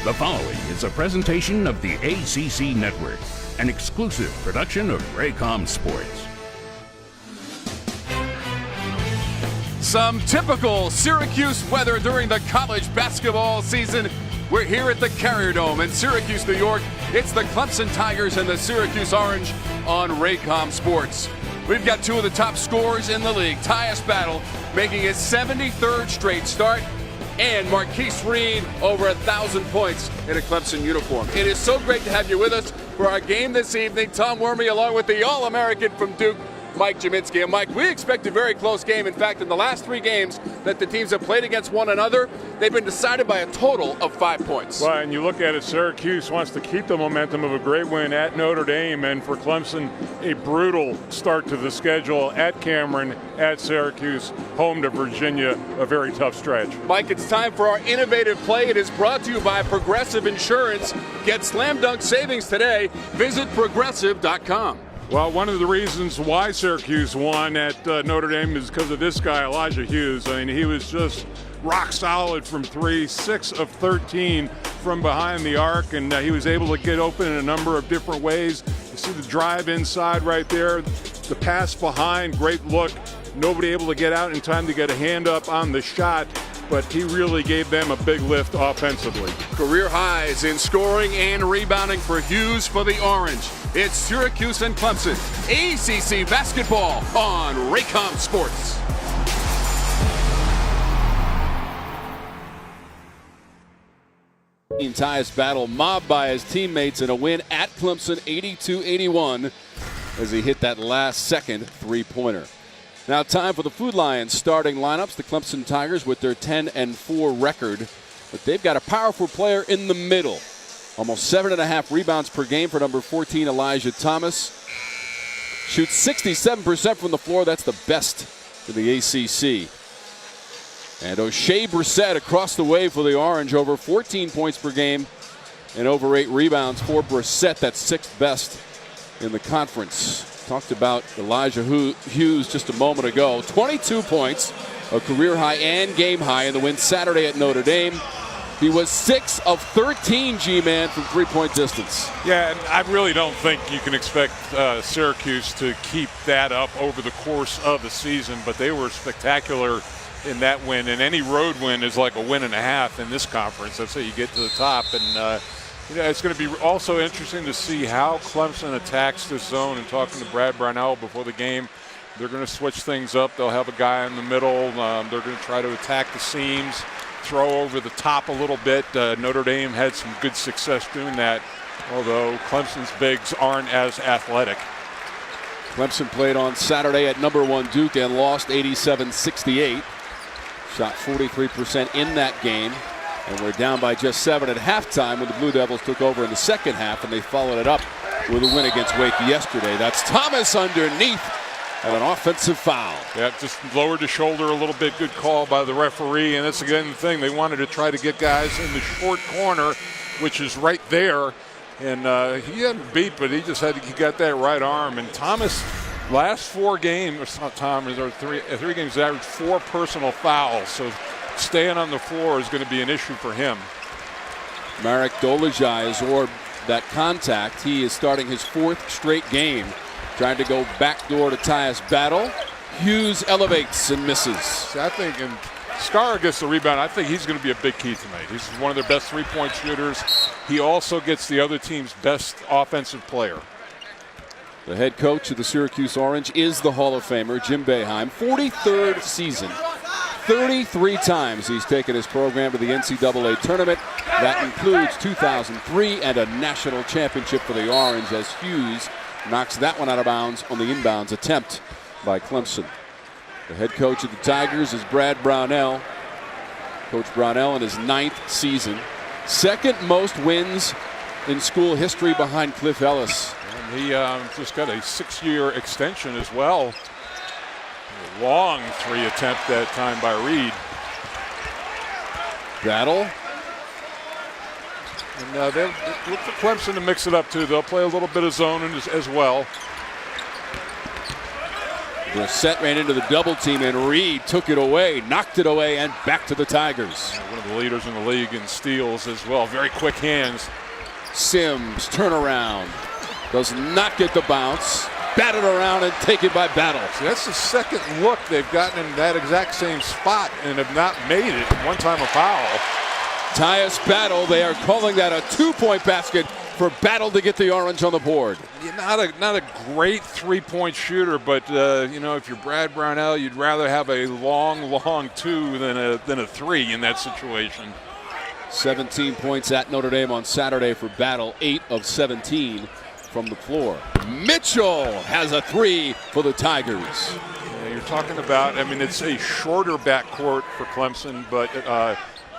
The following is a presentation of the ACC Network, an exclusive production of Raycom Sports. Some typical Syracuse weather during the college basketball season. We're here at the Carrier Dome in Syracuse, New York. It's the Clemson Tigers and the Syracuse Orange on Raycom Sports. We've got two of the top scorers in the league. Tyus Battle making his 73rd straight start, and Marquise Reed over 1,000 points in a Clemson uniform. It is so great to have you with us for our game this evening. Tom Wormy along with the All-American from Duke, Mike Jaminski. And Mike, we expect a very close game. In fact, in the last three games that the teams have played against one another, they've been decided by a total of 5 points. Well, and you look at it, Syracuse wants to keep the momentum of a great win at Notre Dame, and for Clemson, a brutal start to the schedule at Cameron, at Syracuse, home to Virginia, a very tough stretch. Mike, it's time for our innovative play. It is brought to you by Progressive Insurance. Get slam dunk savings today. Visit progressive.com. Well, one of the reasons why Syracuse won at Notre Dame is because of this guy, Elijah Hughes. I mean, he was just rock solid from three, 6 of 13 from behind the arc, and he was able to get open in a number of different ways. You see the drive inside right there, the pass behind, great look. Nobody able to get out in time to get a hand up on the shot, but he really gave them a big lift offensively. Career highs in scoring and rebounding for Hughes for the Orange. It's Syracuse and Clemson, ACC basketball on Raycom Sports. Tyus Battle mobbed by his teammates in a win at Clemson 82-81 as he hit that last second three-pointer. Now time for the Food Lions starting lineups. The Clemson Tigers with their 10-4 record, but they've got a powerful player in the middle. Almost 7.5 rebounds per game for number 14, Elijah Thomas. Shoots 67% from the floor. That's the best in the ACC. And O'Shea Brissett across the way for the Orange, over 14 points per game and over 8 rebounds for Brissett. That's 6th best in the conference. Talked about Elijah Hughes just a moment ago. 22 points, a career high and game high in the win Saturday at Notre Dame. He was 6 of 13, G-Man, from three-point distance. Yeah, and I really don't think you can expect Syracuse to keep that up over the course of the season, but they were spectacular in that win, and any road win is like a win and a half in this conference. That's how you get to the top, and it's going to be also interesting to see how Clemson attacks this zone. And talking to Brad Brownell before the game, they're going to switch things up. They'll have a guy in the middle. They're going to try to attack the seams, throw over the top a little bit. Notre Dame had some good success doing that, although Clemson's bigs aren't as athletic. Clemson played on Saturday at number 1 Duke and lost 87-68. Shot 43% in that game. And we're down by just 7 at halftime when the Blue Devils took over in the second half, and they followed it up with a win against Wake yesterday. That's Thomas underneath and an offensive foul. Yeah, just lowered the shoulder a little bit. Good call by the referee. And that's again the thing. They wanted to try to get guys in the short corner, which is right there. And he hadn't beat, but he got that right arm. And Thomas, last 4 games, it's not Thomas, or three games, averaged 4 personal fouls. So staying on the floor is going to be an issue for him. Marek Dolezaj has orbed that contact. He is starting his 4th straight game. Trying to go backdoor to Tyus Battle. Hughes elevates and misses. I think, and Scar gets the rebound. I think he's going to be a big key tonight. He's one of their best three-point shooters. He also gets the other team's best offensive player. The head coach of the Syracuse Orange is the Hall of Famer, Jim Boeheim. 43rd season. 33 times he's taken his program to the NCAA tournament. That includes 2003 and a national championship for the Orange, as Hughes knocks that one out of bounds on the inbounds attempt by Clemson. The head coach of the Tigers is Brad Brownell. Coach Brownell in his 9th season. 2nd most wins in school history behind Cliff Ellis. And he just got a 6-year extension as well. A long 3 attempt that time by Reed. Battle. And they'll look for Clemson to mix it up too. They'll play a little bit of zone as well. Brissett ran into the double team, and Reed took it away, knocked it away, and back to the Tigers. One of the leaders in the league in steals as well. Very quick hands. Sims, turnaround. Does not get the bounce. Batted around and taken by Battle. See, that's the second look they've gotten in that exact same spot and have not made it. One time a foul. Tyus Battle, they are calling that a 2-point basket for Battle to get the Orange on the board. Yeah, not a great three-point shooter, but if you're Brad Brownell, you'd rather have a long two than a three in that situation. 17 points at Notre Dame on Saturday for Battle, 8 of 17 from the floor. Mitchell has a three for the Tigers. Yeah, you're talking about, it's a shorter backcourt for Clemson, but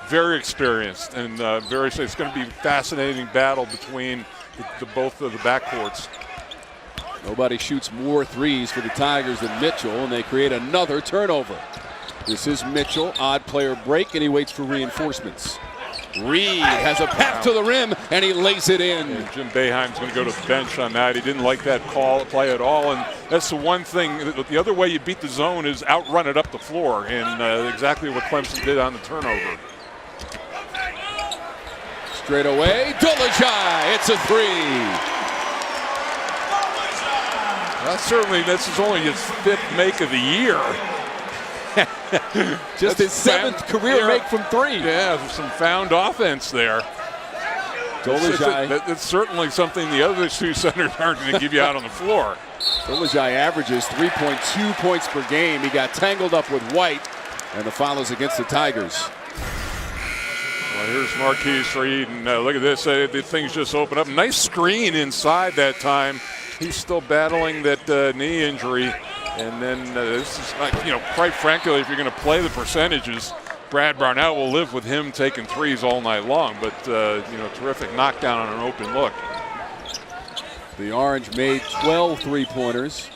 very experienced and it's going to be a fascinating battle between both of the backcourts. Nobody shoots more threes for the Tigers than Mitchell, and they create another turnover. This is Mitchell, odd player break, and he waits for reinforcements. Reed has a path to the rim, and he lays it in. And Jim Boeheim's going to go to the bench on that. He didn't like that play at all, and that's the one thing. The other way you beat the zone is outrun it up the floor, and exactly what Clemson did on the turnover. Straight away, Dolajai, it's a three. Well, this is only his 5th make of the year. Just his 7th career make from 3. Yeah, some found offense there. That's certainly something the other 2 centers aren't going to give you out on the floor. Dolajai averages 3.2 points per game. He got tangled up with White, and the foul is against the Tigers. Well, here's Marquise Reed, and look at this. The things just open up. Nice screen inside that time. He's still battling that knee injury. And then this is quite frankly, if you're going to play the percentages, Brad Brownell will live with him taking threes all night long. But terrific knockdown on an open look. The Orange made 12 three-pointers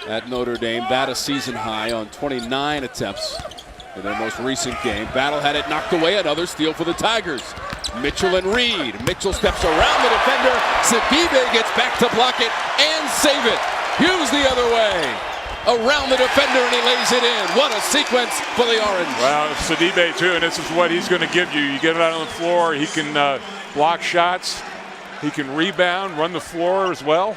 at Notre Dame. That a season high on 29 attempts in their most recent game. Battle had it knocked away. Another steal for the Tigers. Mitchell and Reed. Mitchell steps around the defender. Sidibe gets back to block it and save it. Hughes the other way. Around the defender, and he lays it in. What a sequence for the Orange. Well, Sidibe too, and this is what he's going to give you. You get it out on the floor, he can block shots, he can rebound, run the floor as well.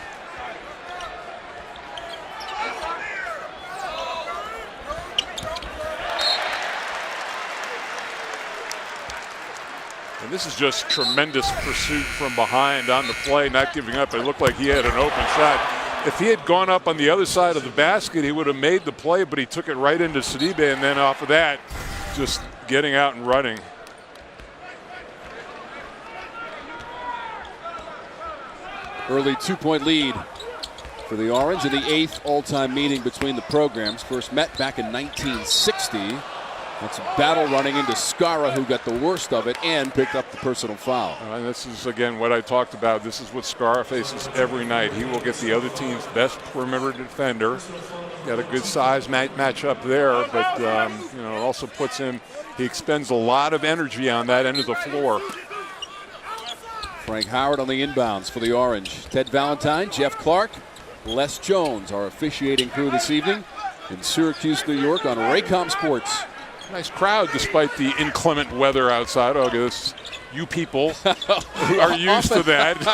And this is just tremendous pursuit from behind on the play, not giving up. It looked like he had an open shot. If he had gone up on the other side of the basket, he would have made the play, but he took it right into Sidibe, and then off of that, just getting out and running. Early 2-point lead for the Orange in the 8th all-time meeting between the programs. First met back in 1960. That's Battle running into Skara, who got the worst of it and picked up the personal foul. And this is, again, what I talked about. This is what Skara faces every night. He will get the other team's best perimeter defender. Got a good size match up there, but also puts him, he expends a lot of energy on that end of the floor. Frank Howard on the inbounds for the Orange. Ted Valentine, Jeff Clark, Les Jones, our officiating crew this evening in Syracuse, New York on Raycom Sports. Nice crowd despite the inclement weather outside. I guess you people are used to that.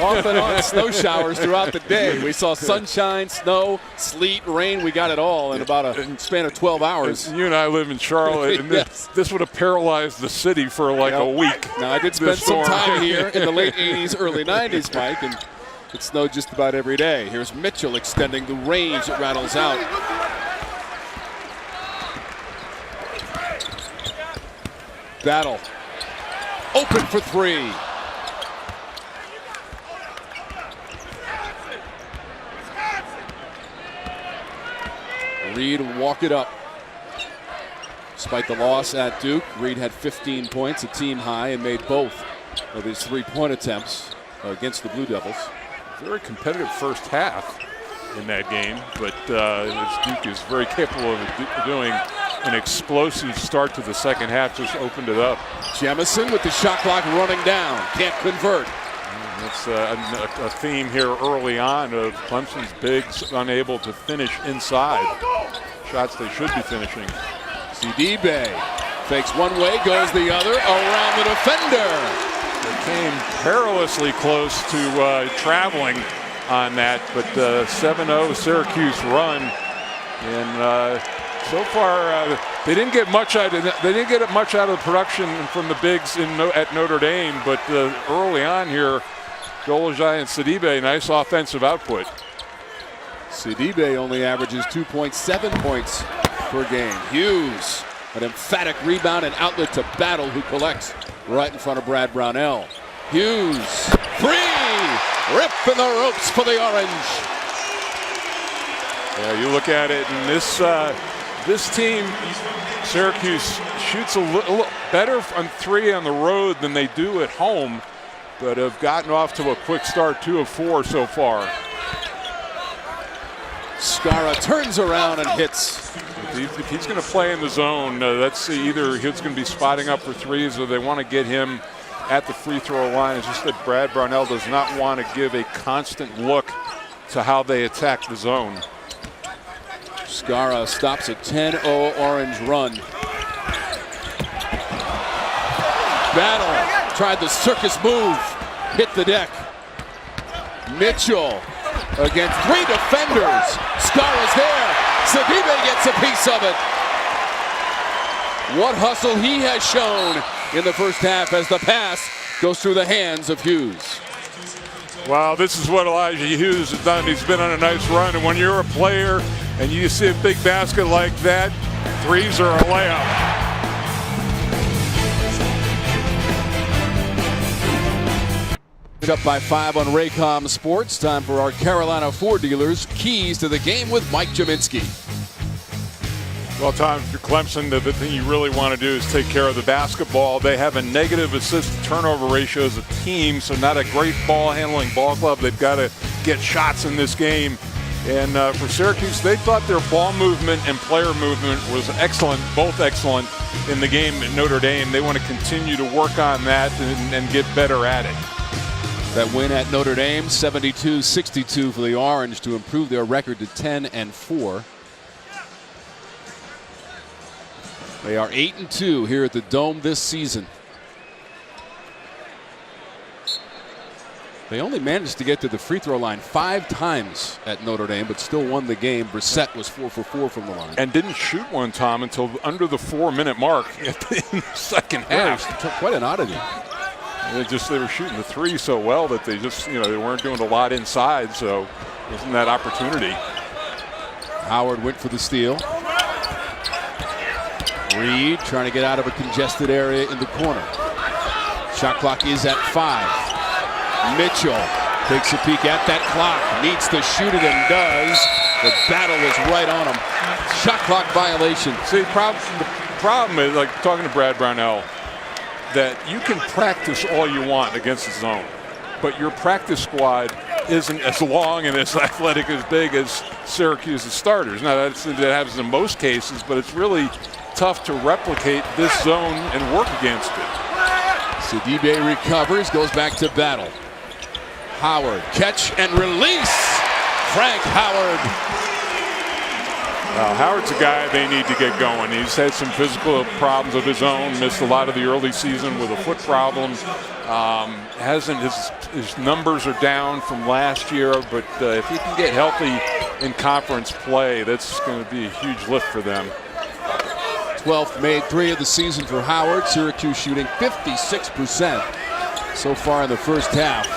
Off and on snow showers throughout the day. We saw sunshine, snow, sleet, rain. We got it all in about a span of 12 hours. You and I live in Charlotte, and yes. this would have paralyzed the city for a week. Now, I did spend some time here in the late 80s, early 90s, Mike, and it snowed just about every day. Here's Mitchell extending the range. It rattles out. Battle. Open for 3. Reed will walk it up. Despite the loss at Duke, Reed had 15 points, a team high, and made both of his 3-point attempts against the Blue Devils. Very competitive first half in that game, but as Duke is very capable of doing, an explosive start to the second half just opened it up. Jemison with the shot clock running down. Can't convert. It's a theme here early on of Clemson's bigs unable to finish inside. Shots they should be finishing. Sidibe fakes one way, goes the other, around the defender. They came perilously close to traveling on that, but 7-0 Syracuse run, and so far they didn't get much out of the production from the bigs at Notre Dame, but early on here, Dolezaj and Sidibe, nice offensive output. Sidibe only averages 2.7 points per game. Hughes, an emphatic rebound and outlet to Battle, who collects right in front of Brad Brownell. Hughes, free! Rip in the ropes for the Orange. Yeah, you look at it, and this team, Syracuse, shoots a little better on three on the road than they do at home, but have gotten off to a quick start, 2 of 4 so far. Skara turns around and hits. If he's going to play in the zone, that's either he's going to be spotting up for threes or they want to get him at the free throw line. It's just that Brad Brownell does not want to give a constant look to how they attack the zone. Skara stops a 10-0 Orange run. Battle tried the circus move, hit the deck. Mitchell against 3 defenders. Skara's there. Sidibe gets a piece of it. What hustle he has shown in the first half as the pass goes through the hands of Hughes. Wow, this is what Elijah Hughes has done. He's been on a nice run, and when you're a player and you see a big basket like that, threes are a layup. Up by 5 on Raycom Sports. Time for our Carolina Ford dealers keys to the game with Mike Jaminski. Well, Tom, if you're Clemson, the thing you really want to do is take care of the basketball. They have a negative assist-to-turnover ratio as a team, so not a great ball-handling ball club. They've got to get shots in this game. And for Syracuse, they thought their ball movement and player movement was excellent, both excellent in the game at Notre Dame. They want to continue to work on that and get better at it. That win at Notre Dame, 72-62 for the Orange to improve their record to 10-4. They are 8-2 here at the Dome this season. They only managed to get to the free throw line 5 times at Notre Dame, but still won the game. Brissett was 4 for 4 from the line. And didn't shoot one, Tom, until under the 4-minute mark in the second half. Yeah, quite an oddity. They were shooting the three so well that they just, they weren't doing a lot inside, so wasn't that opportunity. Howard went for the steal. Reed trying to get out of a congested area in the corner. Shot clock is at 5. Mitchell takes a peek at that clock, needs to shoot it and does. The Battle is right on him. Shot clock violation. See, the problem is, like talking to Brad Brownell, that you can practice all you want against the zone, but your practice squad isn't as long and as athletic, as big as Syracuse's starters. Now, that happens in most cases, but it's really tough to replicate this zone and work against it. Sidibe recovers, goes back to Battle. Howard, catch and release. Frank Howard. Howard's a guy they need to get going. He's had some physical problems of his own, missed a lot of the early season with a foot problem. His numbers are down from last year, but if he can get healthy in conference play, that's going to be a huge lift for them. 12th made 3 of the season for Howard. Syracuse shooting 56% so far in the first half.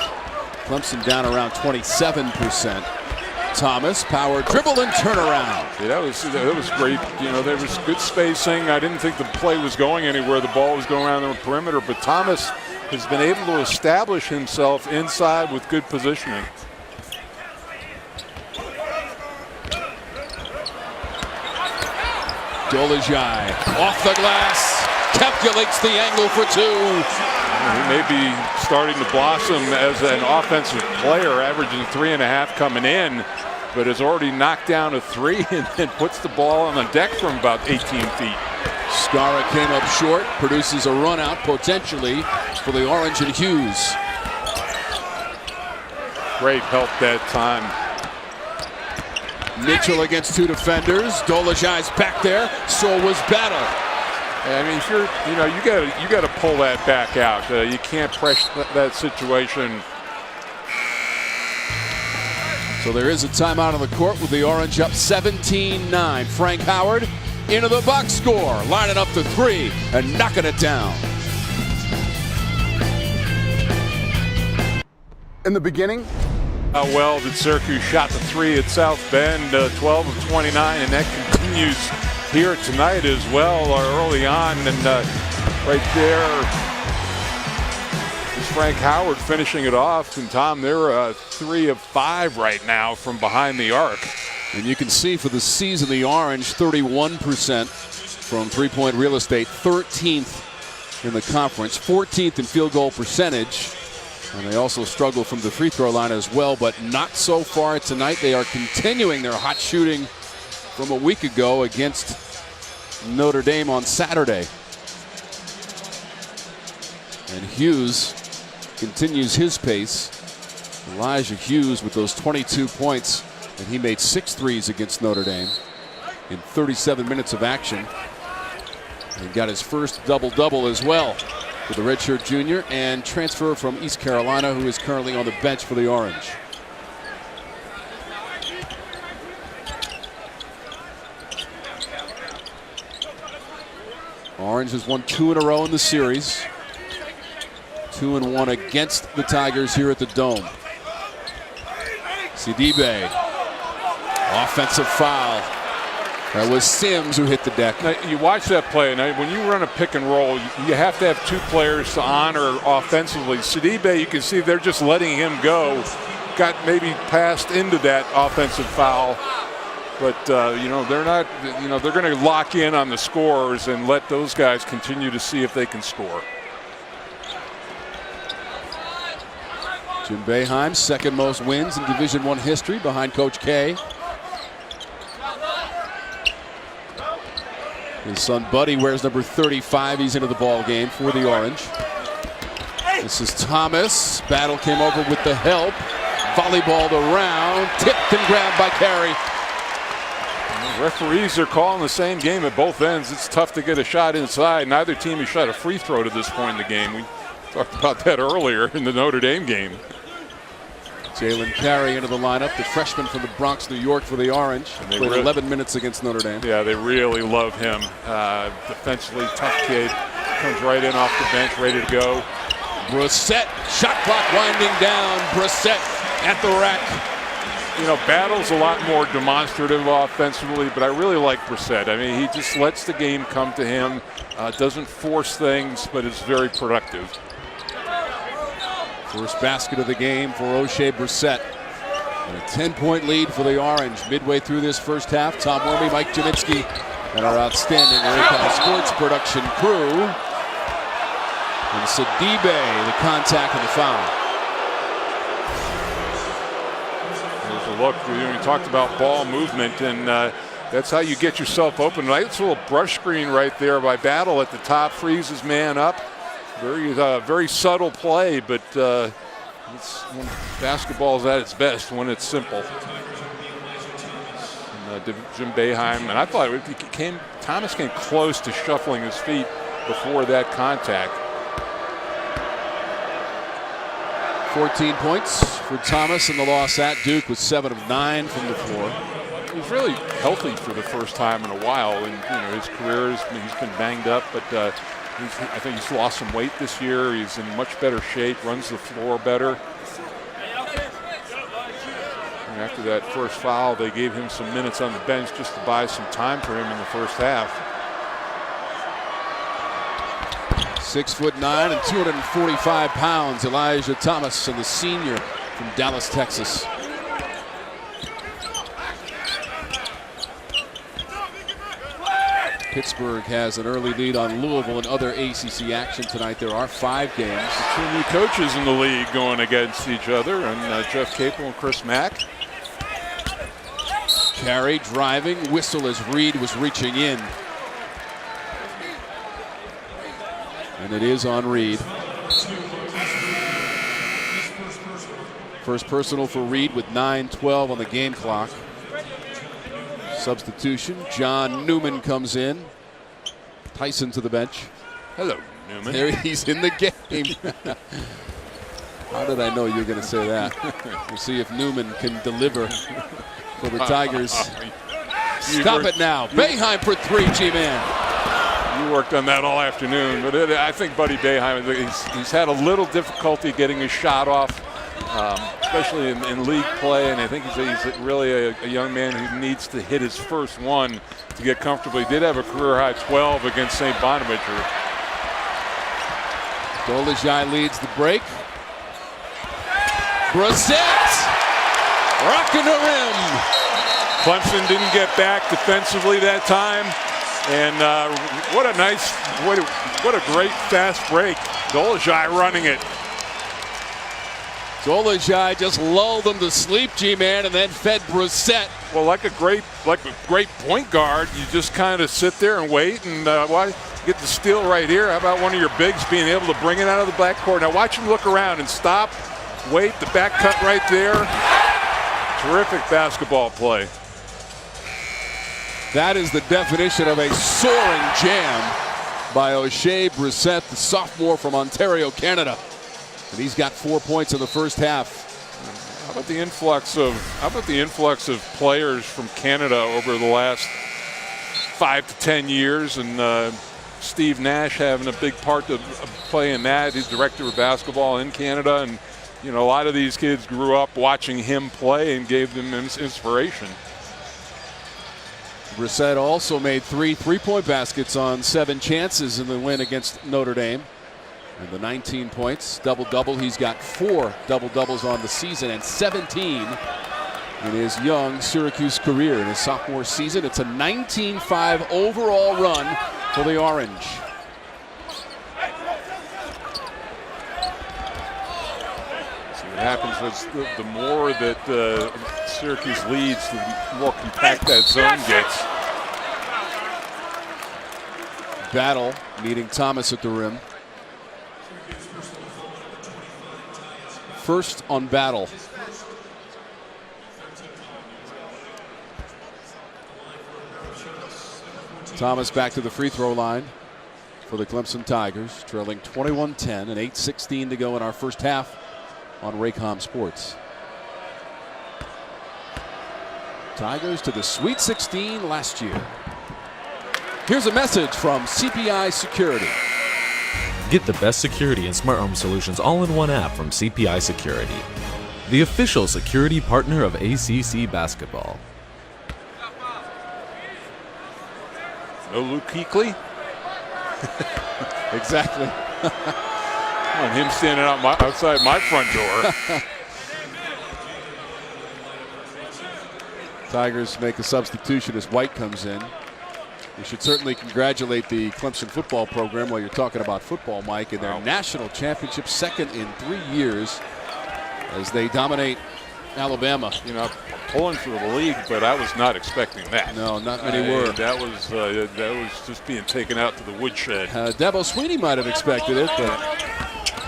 Clemson down around 27%. Thomas, power dribble and turnaround. Yeah, that was great. There was good spacing. I didn't think the play was going anywhere. The ball was going around the perimeter, but Thomas has been able to establish himself inside with good positioning. Dolezaj off the glass, calculates the angle for 2. He may be starting to blossom as an offensive player, averaging 3.5 coming in, but has already knocked down a 3 and then puts the ball on the deck from about 18 feet. Skara came up short, produces a run out potentially for the Orange and Hughes. Great help that time. Mitchell against two defenders. Dolezaj's back there. So was Battle. I mean, if you're, you got to pull that back out. You can't press that situation. So there is a timeout on the court with the Orange up 17-9. Frank Howard into the box score, lining up the three and knocking it down. In the beginning, How well did Syracuse shot the three at South Bend, 12 of 29, and that continues here tonight as well, early on. And right there is Frank Howard finishing it off. And Tom, they're 3 of 5 right now from behind the arc. And you can see for the season, the Orange 31% from three-point real estate, 13th in the conference, 14th in field goal percentage. And they also struggle from the free throw line as well, but not so far tonight. They are continuing their hot shooting from a week ago against Notre Dame on Saturday. And Hughes continues his pace. Elijah Hughes with those 22 points, and he made 6 threes against Notre Dame in 37 minutes of action. And got his first double-double as well for the redshirt junior and transfer from East Carolina, who is currently on the bench for the Orange. Orange has won 2 in a row in the series. 2-1 against the Tigers here at the Dome. Sidibe, offensive foul. That was Sims who hit the deck. Now, you watch that play. Now, when you run a pick and roll, you have to have 2 players to honor offensively. Sidibe, you can see they're just letting him go. Got maybe passed into that offensive foul. But, they're not, they're going to lock in on the scores and let those guys continue to see if they can score. Jim Boeheim, second most wins in Division I history behind Coach K. His son Buddy wears number 35. He's into the ball game for the Orange. This is Thomas. Battle came over with the help. Volleyballed around. Tipped and grabbed by Carey. Referees are calling the same game at both ends. It's tough to get a shot inside. Neither team has shot a free throw to this point in the game. We talked about that earlier in the Notre Dame game. Jalen Carey into the lineup, the freshman from the Bronx, New York for the Orange. Played 11 minutes against Notre Dame. Yeah, they really love him. Defensively tough kid. Comes right in off the bench, ready to go. Brissett, shot clock winding down. Brissett at the rack. Battle's a lot more demonstrative offensively, but I really like Brissett. I mean, he just lets the game come to him. Doesn't force things, but is very productive. First basket of the game for O'Shea Brissett. And a 10-point lead for the Orange midway through this first half. Tom Wormy, Mike Jaminski, and our outstanding Raycom Sports production crew. And Sidibe, the contact and the foul. There's a look. We talked about ball movement, and that's how you get yourself open. Nice little brush screen right there by Battle at the top, frees his man up. Very subtle play, but it's when basketball is at its best when it's simple. And, Jim Boeheim, and I thought Thomas came close to shuffling his feet before that contact. 14 points for Thomas in the loss at Duke with 7 of 9 from the floor. He was really healthy for the first time in a while, and his career he's been banged up, but I think he's lost some weight this year. He's in much better shape, runs the floor better. And after that first foul, they gave him some minutes on the bench just to buy some time for him in the first half. 6'9" and 245 pounds, Elijah Thomas, and the senior from Dallas, Texas. Pittsburgh has an early lead on Louisville and other ACC action tonight. There are 5 games. 2 new coaches in the league going against each other, and Jeff Capel and Chris Mack. Carey driving, whistle as Reed was reaching in. And it is on Reed. First personal for Reed with 9:12 on the game clock. Substitution. John Newman comes in. Tyson to the bench. Hello, Newman. There he's in the game. How did I know you were going to say that? We'll see if Newman can deliver for the Tigers. Stop it now. Boeheim for three, G-Man. You worked on that all afternoon, but I think Buddy Boeheim, he's had a little difficulty getting his shot off, especially in league play, and I think he's really a young man who needs to hit his first one to get comfortable. He did have a career-high 12 against St. Bonaventure. Dolezaj leads the break. Brissett rocking the rim. Clemson didn't get back defensively that time, and what a great fast break. Dolezaj running it. Dolezaj just lulled them to sleep, G-Man, and then fed Brissett. Well, like a great point guard, you just kind of sit there and wait, and get the steal right here. How about one of your bigs being able to bring it out of the backcourt? Now watch him look around and stop, wait, the back cut right there. Terrific basketball play. That is the definition of a soaring jam by O'Shea Brissett, the sophomore from Ontario, Canada. And he's got 4 points in the first half. How about the influx of players from Canada over the last 5 to 10 years, and Steve Nash having a big part to play in that. He's director of basketball in Canada, and a lot of these kids grew up watching him play and gave them inspiration. Brissett also made 3 3-point baskets on 7 chances in the win against Notre Dame. And the 19 points, double-double. He's got 4 double-doubles on the season and 17 in his young Syracuse career. In his sophomore season, it's a 19-5 overall run for the Orange. See what happens is the more that Syracuse leads, the more compact that zone gets. Battle meeting Thomas at the rim. First on Battle. Thomas back to the free throw line for the Clemson Tigers, trailing 21-10 and 8:16 to go in our first half on Raycom Sports. Tigers to the Sweet 16 last year. Here's a message from CPI Security. Get the best security and smart home solutions all in one app from CPI Security, the official security partner of ACC basketball. No Luke Kuechly? Exactly. And him standing outside my front door. Tigers make a substitution as White comes in. We should certainly congratulate the Clemson football program while you're talking about football, Mike, in their national championship, second in 3 years, as they dominate Alabama. Pulling for the league, but I was not expecting that. No, not many were. That was just being taken out to the woodshed. Dabo Sweeney might have expected it, but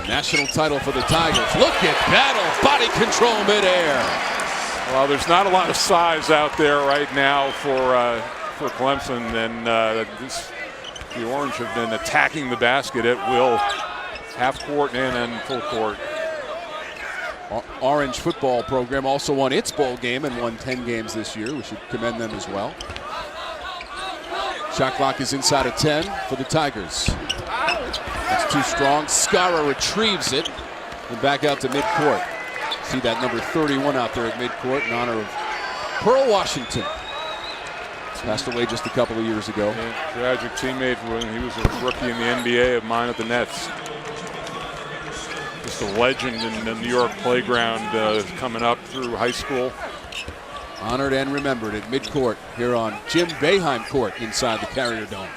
national title for the Tigers. Look at Battle, body control midair. Well, there's not a lot of size out there right now for Clemson, and the Orange have been attacking the basket at will, half court and full court. Orange football program also won its bowl game and won 10 games this year. We should commend them as well. Shot clock is inside of 10 for the Tigers. That's too strong. Skara retrieves it and back out to midcourt. See that number 31 out there at midcourt in honor of Pearl Washington. Passed away just a couple of years ago. Yeah, tragic teammate when he was a rookie in the NBA of mine at the Nets. Just a legend in the New York playground coming up through high school. Honored and remembered at midcourt here on Jim Boeheim Court inside the Carrier Dome.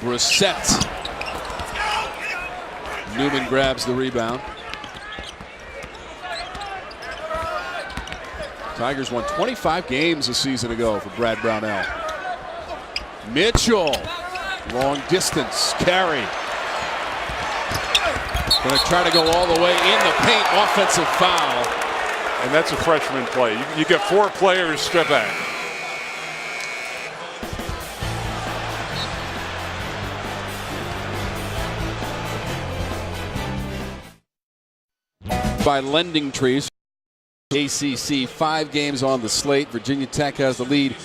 Brissett. Newman grabs the rebound. Tigers won 25 games a season ago for Brad Brownell. Mitchell, long distance carry. Going to try to go all the way in the paint. Offensive foul. And that's a freshman play. You get 4 players strip back. By Lending Trees. ACC, 5 games on the slate. Virginia Tech has the lead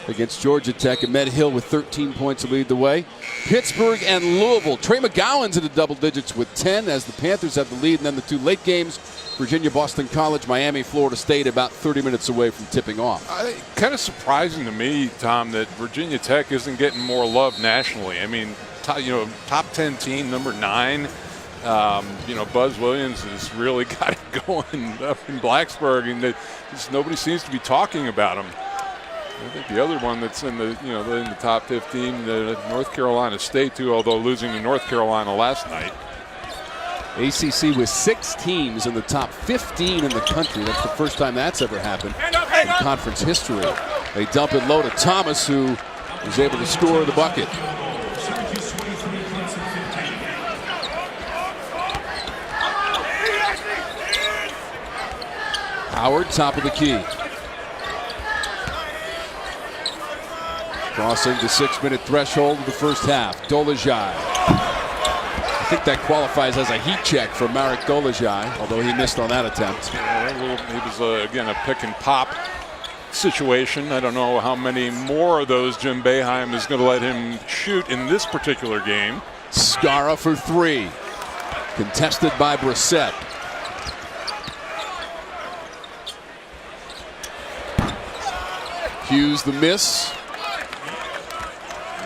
against Georgia Tech. Ahmed Hill with 13 points to lead the way. Pittsburgh and Louisville. Trey McGowan's in the double digits with 10 as the Panthers have the lead. And then the 2 late games, Virginia, Boston College, Miami, Florida State, about 30 minutes away from tipping off. Kind of surprising to me, Tom, that Virginia Tech isn't getting more love nationally. I mean, top 10 team, number 9. Buzz Williams has really got it going up in Blacksburg, and nobody seems to be talking about him. I think the other one that's in the in the top 15, North Carolina State too, although losing to North Carolina last night. ACC with 6 teams in the top 15 in the country. That's the first time that's ever happened in conference history. They dump it low to Thomas, who was able to score the bucket. Howard, top of the key. Crossing the 6-minute threshold of the first half. Dolezaj. I think that qualifies as a heat check for Marek Dolezaj, although he missed on that attempt. He was, again, a pick and pop situation. I don't know how many more of those Jim Boeheim is going to let him shoot in this particular game. Skara for 3. Contested by Brissett. Hughes the miss.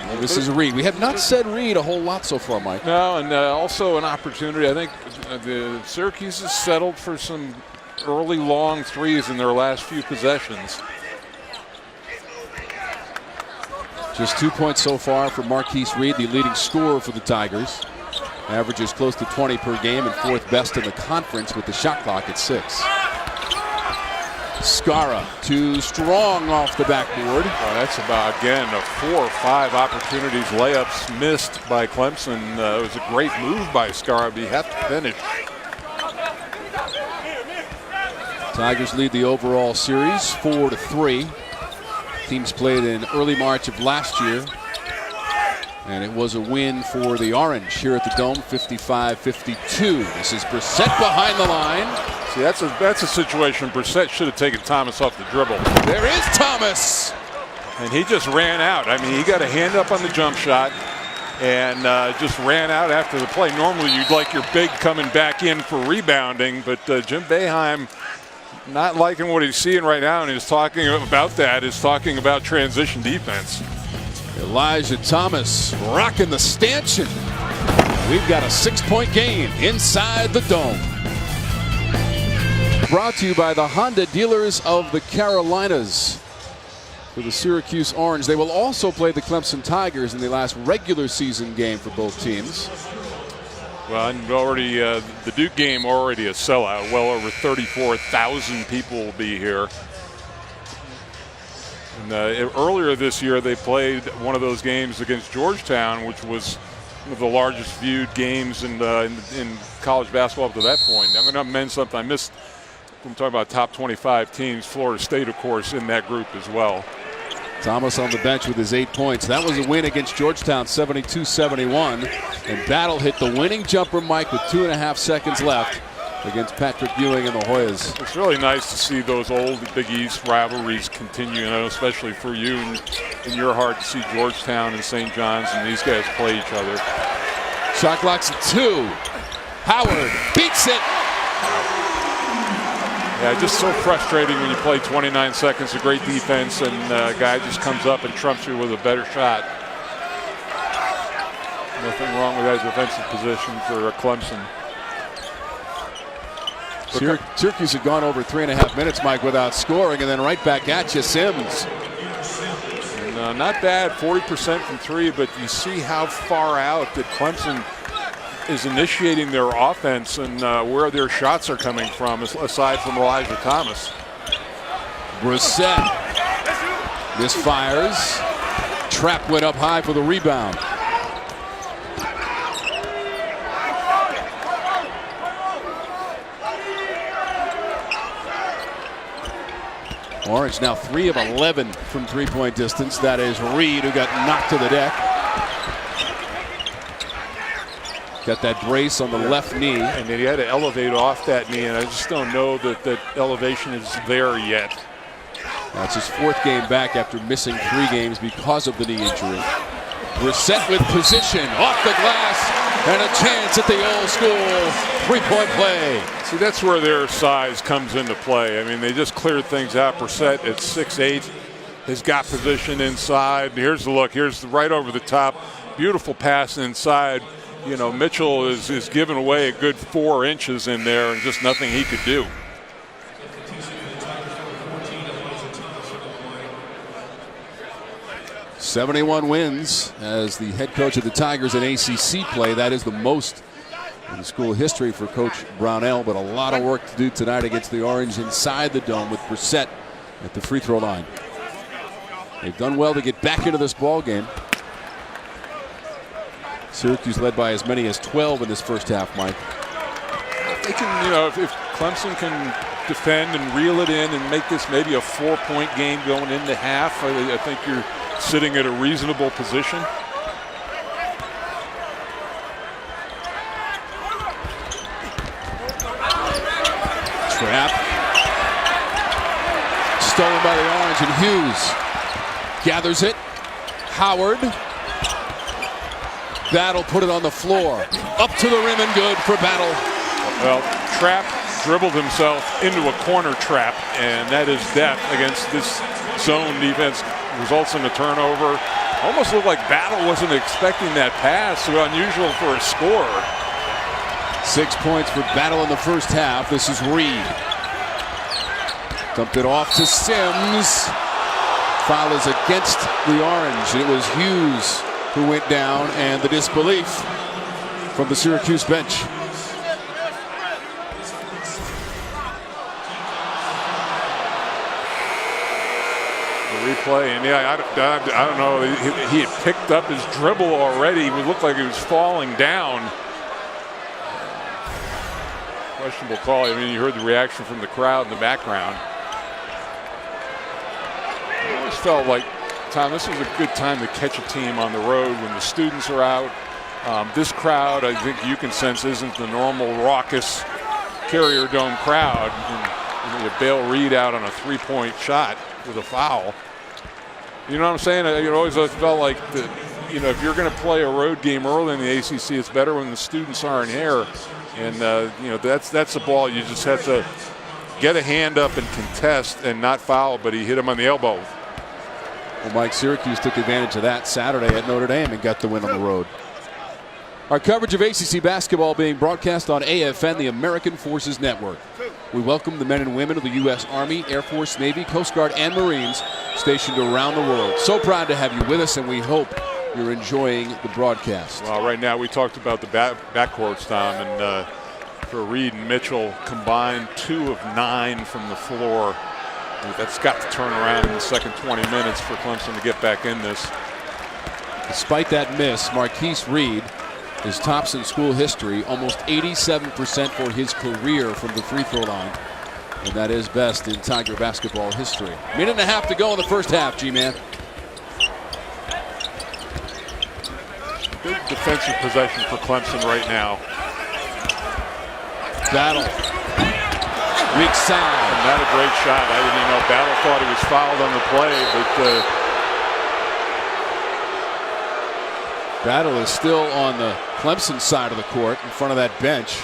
And this is Reed. We have not said Reed a whole lot so far, Mike. No, and also an opportunity. I think the Syracuse has settled for some early long threes in their last few possessions. Just 2 points so far for Marquise Reed, the leading scorer for the Tigers. Averages close to 20 per game and 4th best in the conference with the shot clock at 6. Skara too strong off the backboard. That's about, again, 4 or 5 opportunities, layups missed by Clemson. It was a great move by Skara, but he had to finish. Tigers lead the overall series 4-3. Teams played in early March of last year, and it was a win for the Orange here at the Dome, 55-52. This is Brissett behind the line. See, that's a situation Brissett should have taken Thomas off the dribble. There is Thomas. And he just ran out. I mean, he got a hand up on the jump shot and just ran out after the play. Normally, you'd like your big coming back in for rebounding, but Jim Boeheim not liking what he's seeing right now, and he's talking about transition defense. Elijah Thomas rocking the stanchion. We've got a 6-point game inside the Dome. Brought to you by the Honda dealers of the Carolinas. For the Syracuse Orange, they will also play the Clemson Tigers in the last regular season game for both teams. Well, and already the Duke game already a sellout. Well over 34,000 people will be here. And earlier this year, they played one of those games against Georgetown, which was one of the largest viewed games in college basketball up to that point. I'm going to mention something I missed. I'm talking about top 25 teams. Florida State, of course, in that group as well. Thomas on the bench with his 8 points. That was a win against Georgetown, 72-71. And Battle hit the winning jumper, Mike, with 2.5 seconds left against Patrick Ewing and the Hoyas. It's really nice to see those old Big East rivalries continue, especially for you and in your heart to see Georgetown and St. John's and these guys play each other. Shot clock's at 2. Howard beats it. Yeah, just so frustrating when you play 29 seconds of great defense and a guy just comes up and trumps you with a better shot. Nothing wrong with that defensive position for Clemson. Syracuse had gone over 3.5 minutes, Mike, without scoring, and then right back at you, Sims. And, not bad, 40% from 3, but you see how far out that Clemson is initiating their offense and where their shots are coming from, aside from Elijah Thomas. Brissett misfires. Trap went up high for the rebound. Orange now 3 of 11 from three-point distance. That is Reed, who got knocked to the deck. Got that brace on the left knee. And then he had to elevate off that knee, and I just don't know that that elevation is there yet. That's his 4th game back after missing 3 games because of the knee injury. Brissett with position, off the glass, and a chance at the old school three-point play. See, that's where their size comes into play. I mean, they just cleared things out. Brissett at 6'8", has got position inside. Here's the look. Here's right over the top. Beautiful pass inside. You know, Mitchell is giving away a good 4 inches in there, and just nothing he could do. '71 wins as the head coach of the Tigers in ACC play. That is the most in school history for Coach Brownell, but a lot of work to do tonight against the Orange inside the dome with Brissett at the free throw line. They've done well to get back into this ball game. Syracuse led by as many as 12 in this first half, Mike. They can, you know, if Clemson can defend and reel it in and make this maybe a 4-point game going into half, I think you're sitting at a reasonable position. Trap. Stolen by the Orange, and Hughes gathers it. Howard. Battle put it on the floor. Up to the rim and good for Battle. Well, Trap dribbled himself into a corner trap, and that is death against this zone defense. Results in a turnover. Almost looked like Battle wasn't expecting that pass. So unusual for a scorer. 6 points for Battle in the first half. This is Reed. Dumped it off to Sims. Foul is against the Orange. It was Hughes who went down, and the disbelief from the Syracuse bench. Replay, and yeah, I don't know. He had picked up his dribble already. It looked like he was falling down. Questionable call. I mean, you heard the reaction from the crowd in the background. I always felt like, Tom, this was a good time to catch a team on the road when the students are out. This crowd, I think you can sense, isn't the normal raucous Carrier Dome crowd. And you bail Reed out on a 3-point shot with a foul. You know what I'm saying? It always felt like, you know, if you're going to play a road game early in the ACC, it's better when the students aren't here. And, you know, that's the ball you just have to get a hand up and contest and not foul, but he hit him on the elbow. Well, Mike, Syracuse took advantage of that Saturday at Notre Dame and got the win on the road. Our coverage of ACC basketball being broadcast on AFN, the American Forces Network. We welcome the men and women of the U.S. Army, Air Force, Navy, Coast Guard, and Marines stationed around the world. So proud to have you with us, and we hope you're enjoying the broadcast. Well, right now we talked about the backcourts, Tom, and for Reed and Mitchell combined 2 of 9 from the floor. That's got to turn around in the second 20 minutes for Clemson to get back in this. Despite that miss, Marquise Reed is tops in school history, almost 87% for his career from the free throw line. And that is best in Tiger basketball history. Minute and a half to go in the first half, G-Man. Good defensive possession for Clemson right now. Battle. Weak side. Not a great shot. I didn't even know Battle thought he was fouled on the play, but Battle is still on the Clemson side of the court in front of that bench.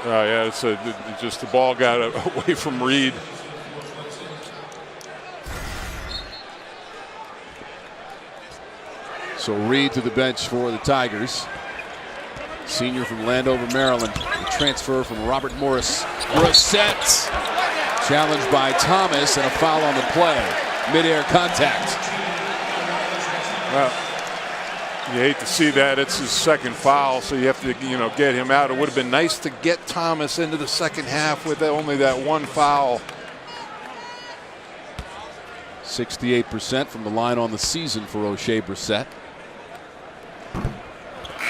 Yeah, it's just the ball got away from Reed. So Reed to the bench for the Tigers. Senior from Landover, Maryland. A transfer from Robert Morris. Brissett challenged by Thomas, and a foul on the play. Mid-air contact. Well, you hate to see that. It's his second foul, so you have to, you know, get him out. It would have been nice to get Thomas into the second half with only that one foul. 68% from the line on the season for O'Shea Brissett.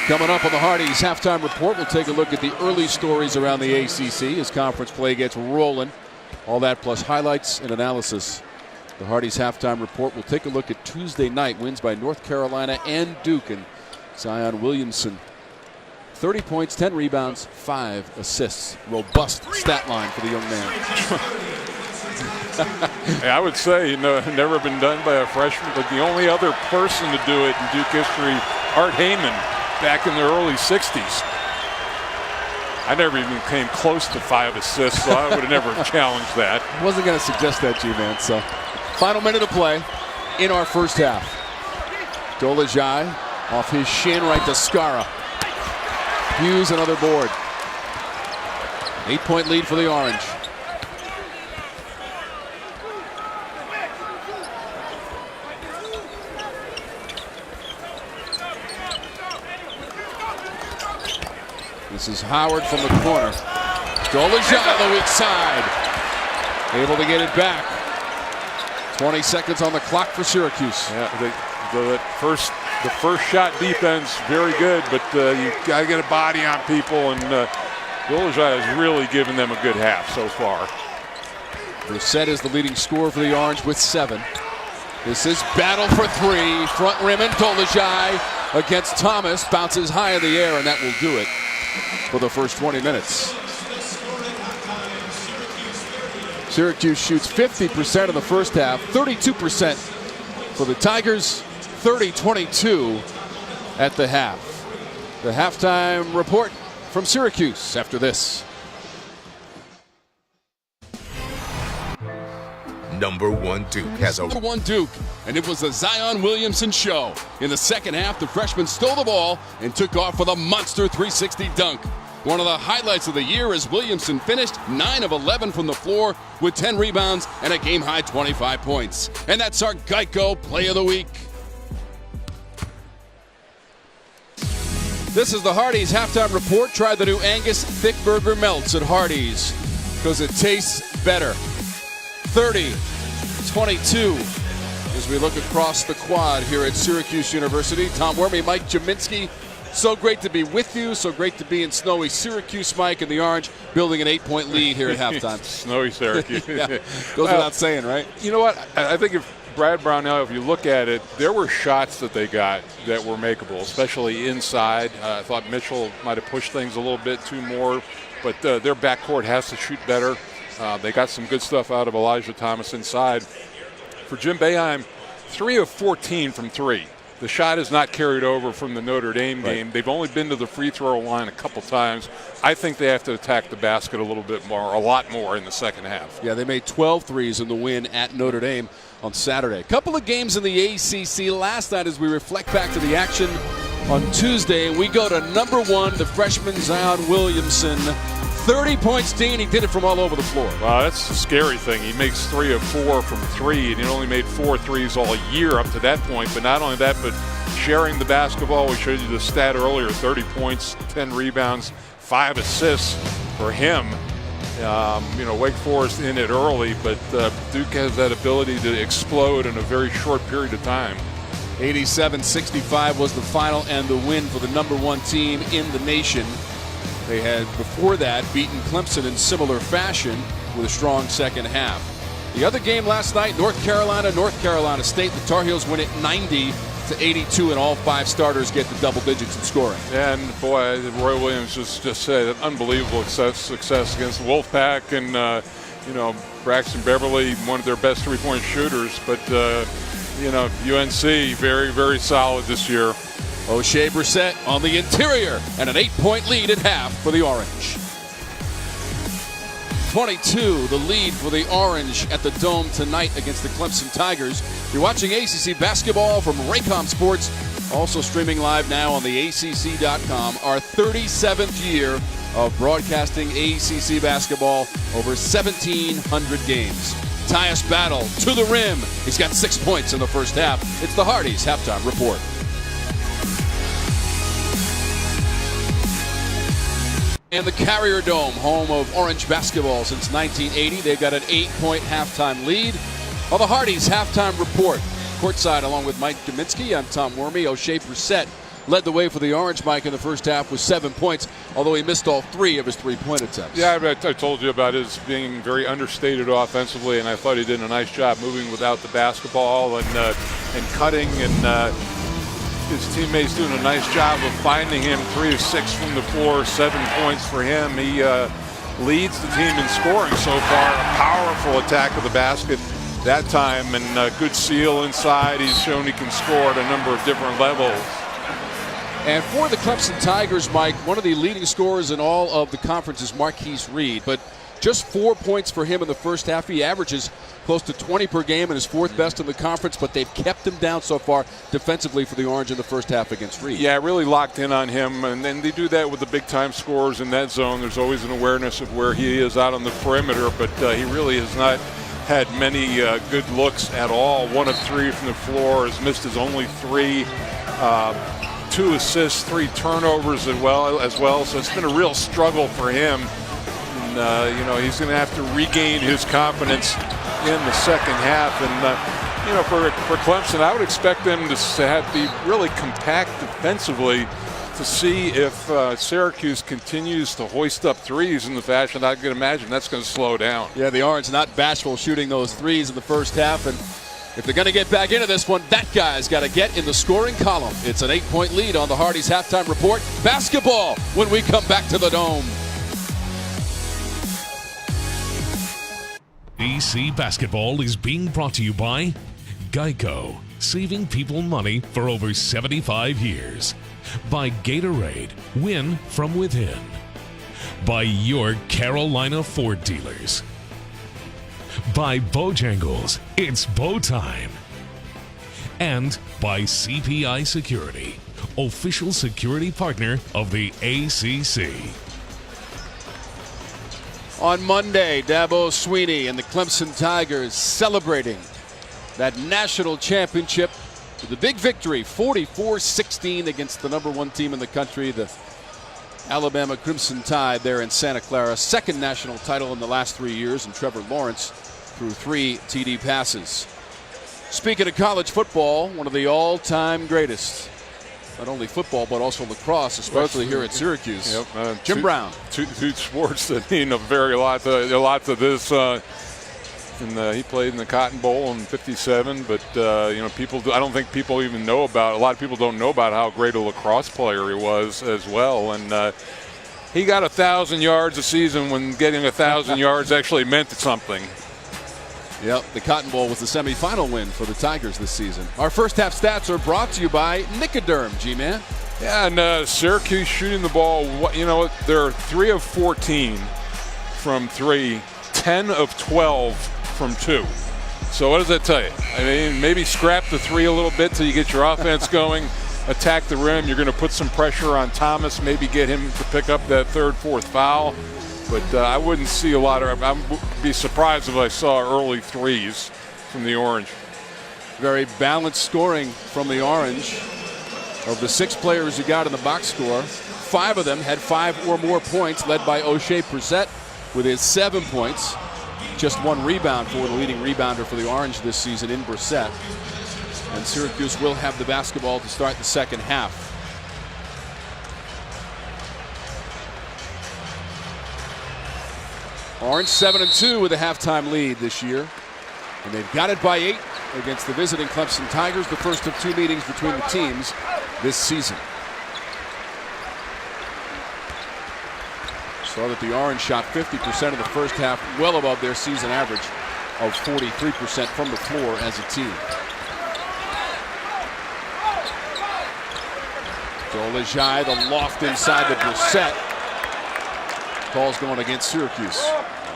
Coming up on the Hardee's Halftime Report, we'll take a look at the early stories around the ACC as conference play gets rolling. All that plus highlights and analysis. The Hardee's Halftime Report will take a look at Tuesday night wins by North Carolina and Duke. And Zion Williamson, 30 points, 10 rebounds, 5 assists. Robust stat line for the young man. I would say, never been done by a freshman, but the only other person to do it in Duke history, Art Heyman, back in the early 60s. I never even came close to 5 assists, so I would have never challenged that. I wasn't going to suggest that, G-Man. So, final minute of play in our first half. Dolezaj off his shin right to Skara. Hughes another board. 8-point lead for the Orange. This is Howard from the corner. Dolezaj on the weak side. Able to get it back. 20 seconds on the clock for Syracuse. Yeah, the first shot defense, very good, but you got to get a body on people, and Dolezaj has really given them a good half so far. Brissett is the leading scorer for the Orange with 7. This is battle for 3. Front rim and Dolezaj against Thomas. Bounces high in the air, and that will do it for the first 20 minutes. Syracuse shoots 50% in the first half, 32% for the Tigers, 30-22 at the half. The halftime report from Syracuse after this. Number 1 Duke has a Number 1 Duke, and it was the Zion Williamson show. In the second half, the freshman stole the ball and took off for the monster 360 dunk. One of the highlights of the year as Williamson finished 9 of 11 from the floor with 10 rebounds and a game-high 25 points. And that's our Geico Play of the Week. This is the Hardee's Halftime Report. Try the new Angus Thick Burger Melts at Hardee's because it tastes better. 30-22 as we look across the quad here at Syracuse University. Tom Wormy, Mike Jaminski, so great to be with you. So great to be in snowy Syracuse, Mike, and the Orange building an 8-point lead here at halftime. Snowy Syracuse. Yeah, goes without saying, right? You know what? I think if Brad Brownell, if you look at it, there were shots that they got that were makeable, especially inside. I thought Mitchell might have pushed things a little bit too more, but their backcourt has to shoot better. They got some good stuff out of Elijah Thomas inside. For Jim Boeheim, 3 of 14 from 3. The shot is not carried over from the Notre Dame game. Right. They've only been to the free throw line a couple times. I think they have to attack the basket a lot more in the second half. Yeah, they made 12 threes in the win at Notre Dame on Saturday. A couple of games in the ACC last night as we reflect back to the action on Tuesday. We go to number 1, the freshman Zion Williamson. 30 points, Dean. He did it from all over the floor. Wow, that's the scary thing. He makes 3 of 4 from 3, and he only made 4 threes all year up to that point. But not only that, but sharing the basketball. We showed you the stat earlier, 30 points, 10 rebounds, 5 assists for him. Wake Forest in it early, but Duke has that ability to explode in a very short period of time. 87-65 was the final and the win for the number 1 team in the nation. They had, before that, beaten Clemson in similar fashion with a strong second half. The other game last night, North Carolina State. The Tar Heels win it 90-82, and all 5 starters get the double digits in scoring. And, boy, Roy Williams just said an unbelievable success against the Wolfpack. And, Braxton Beverly, one of their best three-point shooters. But, UNC, very, very solid this year. O'Shea Brissett on the interior and an 8-point lead at half for the Orange. 22, the lead for the Orange at the Dome tonight against the Clemson Tigers. You're watching ACC basketball from Raycom Sports, also streaming live now on the ACC.com. Our 37th year of broadcasting ACC basketball, over 1,700 games. Tyus Battle to the rim. He's got 6 points in the first half. It's the Hardee's Halftime Report. And the Carrier Dome, home of Orange basketball since 1980. They've got an 8-point halftime lead. On the Hardee's Halftime Report, courtside along with Mike Dominski, I'm Tom Wormy. O'Shea Brissett led the way for the Orange, Mike, in the first half with 7 points, although he missed all 3 of his 3-point attempts. Yeah, I told you about his being very understated offensively, and I thought he did a nice job moving without the basketball and cutting, and his teammates doing a nice job of finding him. 3 of 6 from the floor, 7 points for him. He leads the team in scoring so far. A powerful attack of the basket that time, and a good seal inside. He's shown he can score at a number of different levels. And for the Clemson Tigers, Mike, one of the leading scorers in all of the conference is Marquise Reed, but just 4 points for him in the first half. He averages close to 20 per game and is 4th best in the conference, but they've kept him down so far defensively for the Orange in the first half against Reed. Yeah, really locked in on him, and then they do that with the big-time scorers in that zone. There's always an awareness of where he is out on the perimeter, but he really has not had many good looks at all. 1 of 3 from the floor, has missed his only 3. 2 assists, 3 turnovers as well. So it's been a real struggle for him. And, he's going to have to regain his confidence in the second half. And, for Clemson, I would expect them to be really compact defensively to see if Syracuse continues to hoist up threes in the fashion I can imagine. That's going to slow down. Yeah, the Orange not bashful shooting those threes in the first half. And if they're going to get back into this one, that guy's got to get in the scoring column. It's an 8-point lead on the Hardy's halftime report. Basketball when we come back to the Dome. EC Basketball is being brought to you by Geico, saving people money for over 75 years. By Gatorade, win from within. By your Carolina Ford dealers. By Bojangles, it's bow time. And by CPI Security, official security partner of the ACC. On Monday, Dabo Swinney and the Clemson Tigers celebrating that national championship with a big victory, 44-16 against the #1 team in the country, the Alabama Crimson Tide there in Santa Clara. Second national title in the last 3 years, and Trevor Lawrence threw 3 TD passes. Speaking of college football, one of the all-time greatest. Not only football, but also lacrosse, especially here at Syracuse. Yep, Jim Brown. Two sports that mean a lot to this. And he played in the Cotton Bowl in '57. But I don't think people even know about. A lot of people don't know about how great a lacrosse player he was as well. And he got 1,000 yards a season when getting 1,000 yards actually meant something. Yep, the Cotton Bowl was the semifinal win for the Tigers this season. Our first half stats are brought to you by Nicoderm, G-Man. Yeah, and Syracuse shooting the ball, they're 3 of 14 from 3, 10 of 12 from 2. So what does that tell you? I mean, maybe scrap the 3 a little bit till you get your offense going, attack the rim. You're going to put some pressure on Thomas, maybe get him to pick up that 3rd, 4th foul. But I wouldn't see a lot of. I'd be surprised if I saw early 3s from the Orange. Very balanced scoring from the Orange. Of the 6 players who got in the box score, 5 of them had 5 or more points, led by O'Shea Brissett with his 7 points. Just 1 rebound for the leading rebounder for the Orange this season in Brissett. And Syracuse will have the basketball to start the second half. Orange 7-2 with a halftime lead this year. And they've got it by 8 against the visiting Clemson Tigers, the first of 2 meetings between the teams this season. Saw that the Orange shot 50% in the first half, well above their season average of 43% from the floor as a team. Dolezaj, the loft inside the Brissett. Ball's going against Syracuse.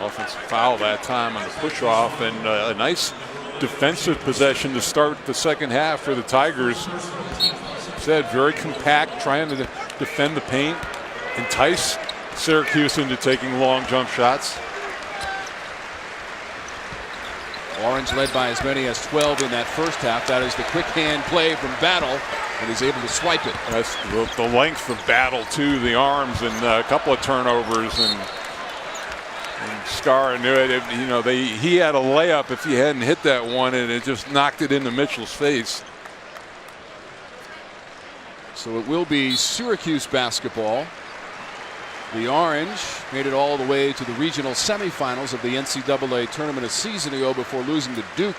Offensive foul that time on the push-off, and a nice defensive possession to start the second half for the Tigers. Said very compact, trying to defend the paint, entice Syracuse into taking long jump shots. Orange led by as many as 12 in that first half. That is the quick hand play from Battle, and he's able to swipe it. That's the length of Battle, too, the arms, and a couple of turnovers. And Scar knew it. He had a layup if he hadn't hit that one, and it just knocked it into Mitchell's face. So it will be Syracuse basketball. The Orange made it all the way to the regional semifinals of the NCAA tournament a season ago before losing to Duke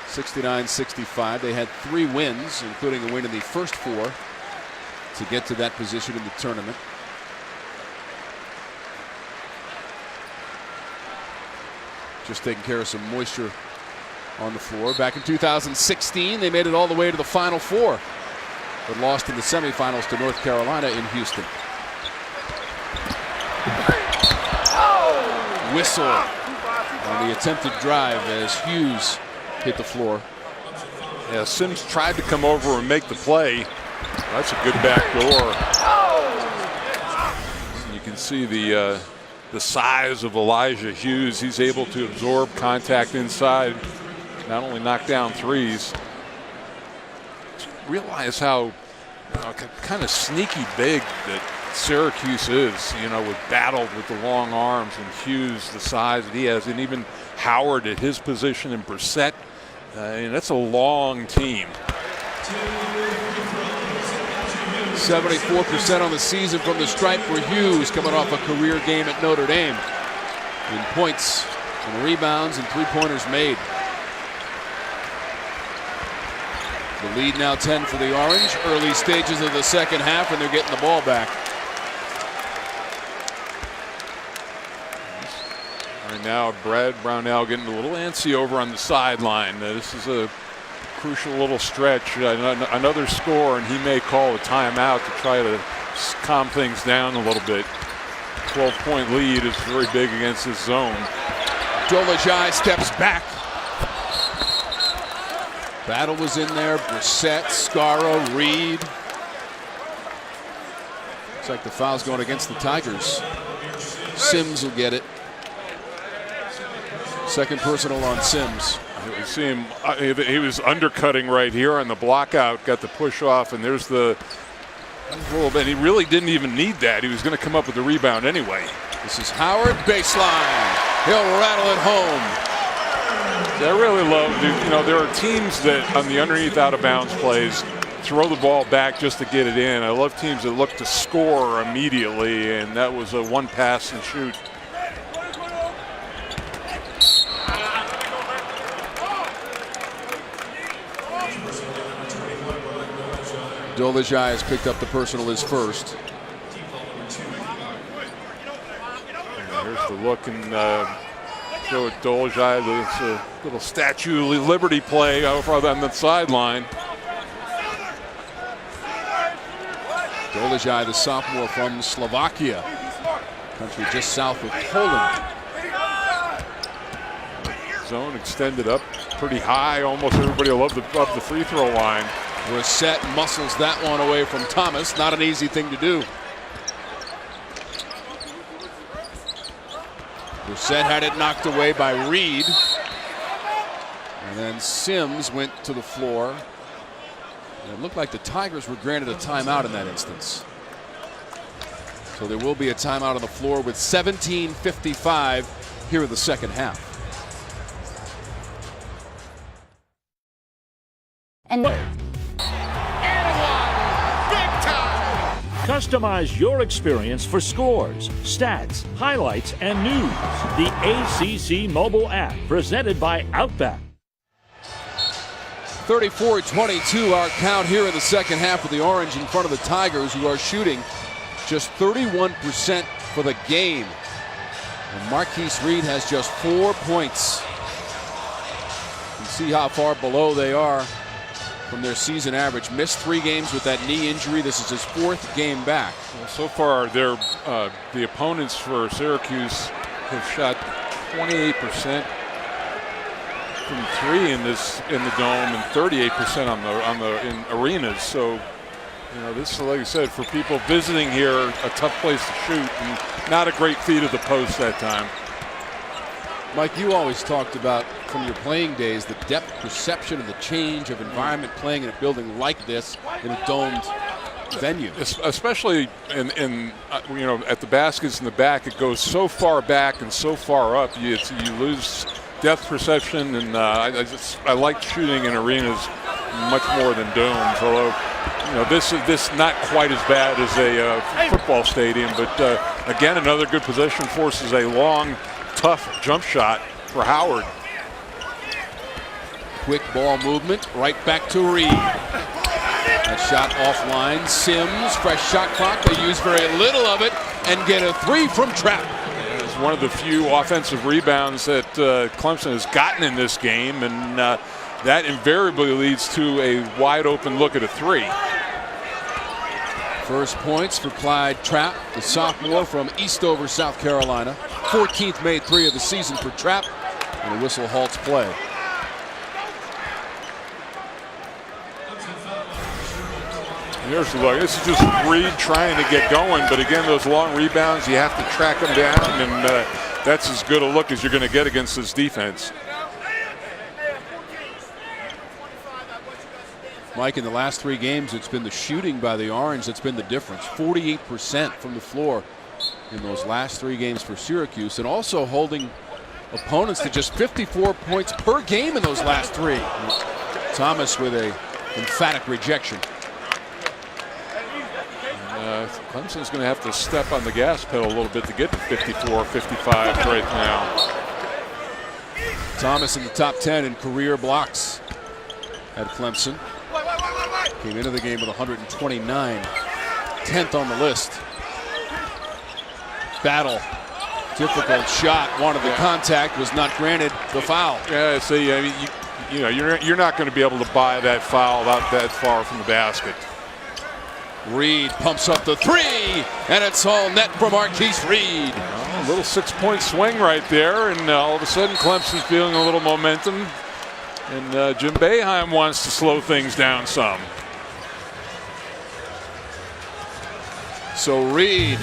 69-65. They had 3 wins, including a win in the first 4, to get to that position in the tournament. Just taking care of some moisture on the floor. Back in 2016, they made it all the way to the Final Four, but lost in the semifinals to North Carolina in Houston. Whistle on the attempted drive as Hughes hit the floor. Yeah, Sims tried to come over and make the play. That's a good back door. You can see the size of Elijah Hughes. He's able to absorb contact inside, not only knock down threes. Realize how kind of sneaky big that Syracuse is, with battled with the long arms, and Hughes the size that he has, and even Howard at his position, and Brissett. And that's a long team. 74% on the season from the stripe for Hughes, coming off a career game at Notre Dame in points and rebounds and 3-pointers made. The lead now 10 for the Orange. Early stages of the second half, and they're getting the ball back. Right now, Brad Brownell getting a little antsy over on the sideline. This is a crucial little stretch. Another score, and he may call a timeout to try to calm things down a little bit. 12-point lead is very big against his zone. Dolajai steps back. Battle was in there. Brissett, Scarra, Reed. Looks like the foul's going against the Tigers. Sims will get it. Second personal on Sims. You see him, he was undercutting right here on the block out, got the push off, and there's the little bit. He really didn't even need that. He was going to come up with the rebound anyway. This is Howard, baseline. He'll rattle it home. I really love, there are teams that on the underneath out of bounds plays throw the ball back just to get it in. I love teams that look to score immediately, and that was a one pass and shoot. Dolajai has picked up the personal, his first. Here's the look, and show it Dolajai. There's a little Statue of Liberty play over on the sideline. Dolajai, the sophomore from Slovakia, country just south of Poland. Zone extended up pretty high. Almost everybody above the free throw line. Brissett muscles that one away from Thomas. Not an easy thing to do. Brissett had it knocked away by Reed. And then Sims went to the floor. And it looked like the Tigers were granted a timeout in that instance. So there will be a timeout on the floor with 17:55 here in the second half. And customize your experience for scores, stats, highlights, and news. The ACC mobile app, presented by Outback. 34-22 our count here in the second half of the Orange in front of the Tigers, who are shooting just 31% for the game. And Marquise Reed has just 4 points. You can see how far below they are from their season average. Missed 3 games with that knee injury. This is his 4th game back. Well, so far, the opponents for Syracuse have shot 28% from 3 in the dome and 38% in arenas. So, this is, like I said, for people visiting here, a tough place to shoot, and not a great feed of the post that time. Mike, you always talked about, from your playing days, the depth perception and the change of environment playing in a building like this in a domed venue. Especially in at the baskets in the back, it goes so far back and so far up, you lose depth perception, and I like shooting in arenas much more than domes, although this is not quite as bad as a football stadium, but again, another good possession, forces a long, tough jump shot for Howard. Quick ball movement, right back to Reed. That shot offline. Sims, fresh shot clock. They use very little of it and get a 3 from Trapp. It's one of the few offensive rebounds that Clemson has gotten in this game, and that invariably leads to a wide open look at a 3. First points for Clyde Trapp, the sophomore from Eastover, South Carolina. 14th made 3 of the season for Trapp, and a whistle halts play. Here's the look. This is just Reed trying to get going, but again, those long rebounds, you have to track them down, and that's as good a look as you're going to get against this defense. Mike, in the last 3 games, it's been the shooting by the Orange that's been the difference. 48% from the floor in those last 3 games for Syracuse, and also holding opponents to just 54 points per game in those last 3. Thomas with a emphatic rejection. Clemson's going to have to step on the gas pedal a little bit to get to 54, 55 right now. Thomas in the top 10 in career blocks at Clemson. Came into the game with 129, 10th on the list. Battle, difficult shot, wanted the contact, was not granted the foul. Yeah, see, I mean, you're not going to be able to buy that foul out that far from the basket. Reed pumps up the 3, and it's all net for Marquise Reed. A little 6-point swing right there, and all of a sudden Clemson's feeling a little momentum, and Jim Boeheim wants to slow things down some. So Reed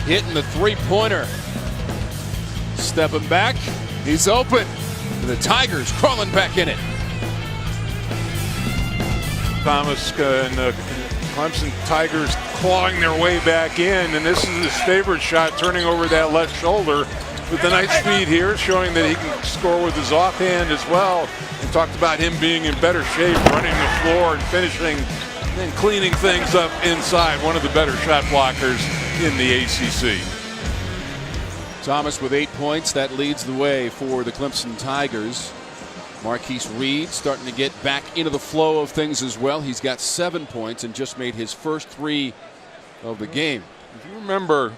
hitting the 3-pointer. Stepping back, he's open. And the Tigers crawling back in it. Thomas and the Clemson Tigers clawing their way back in, and this is his favorite shot, turning over that left shoulder with the nice speed here, showing that he can score with his offhand as well. We talked about him being in better shape, running the floor and finishing and cleaning things up inside. One of the better shot blockers in the ACC. Thomas with 8 points. That leads the way for the Clemson Tigers. Marquise Reed starting to get back into the flow of things as well. He's got 7 points and just made his first 3 of the game. If you remember,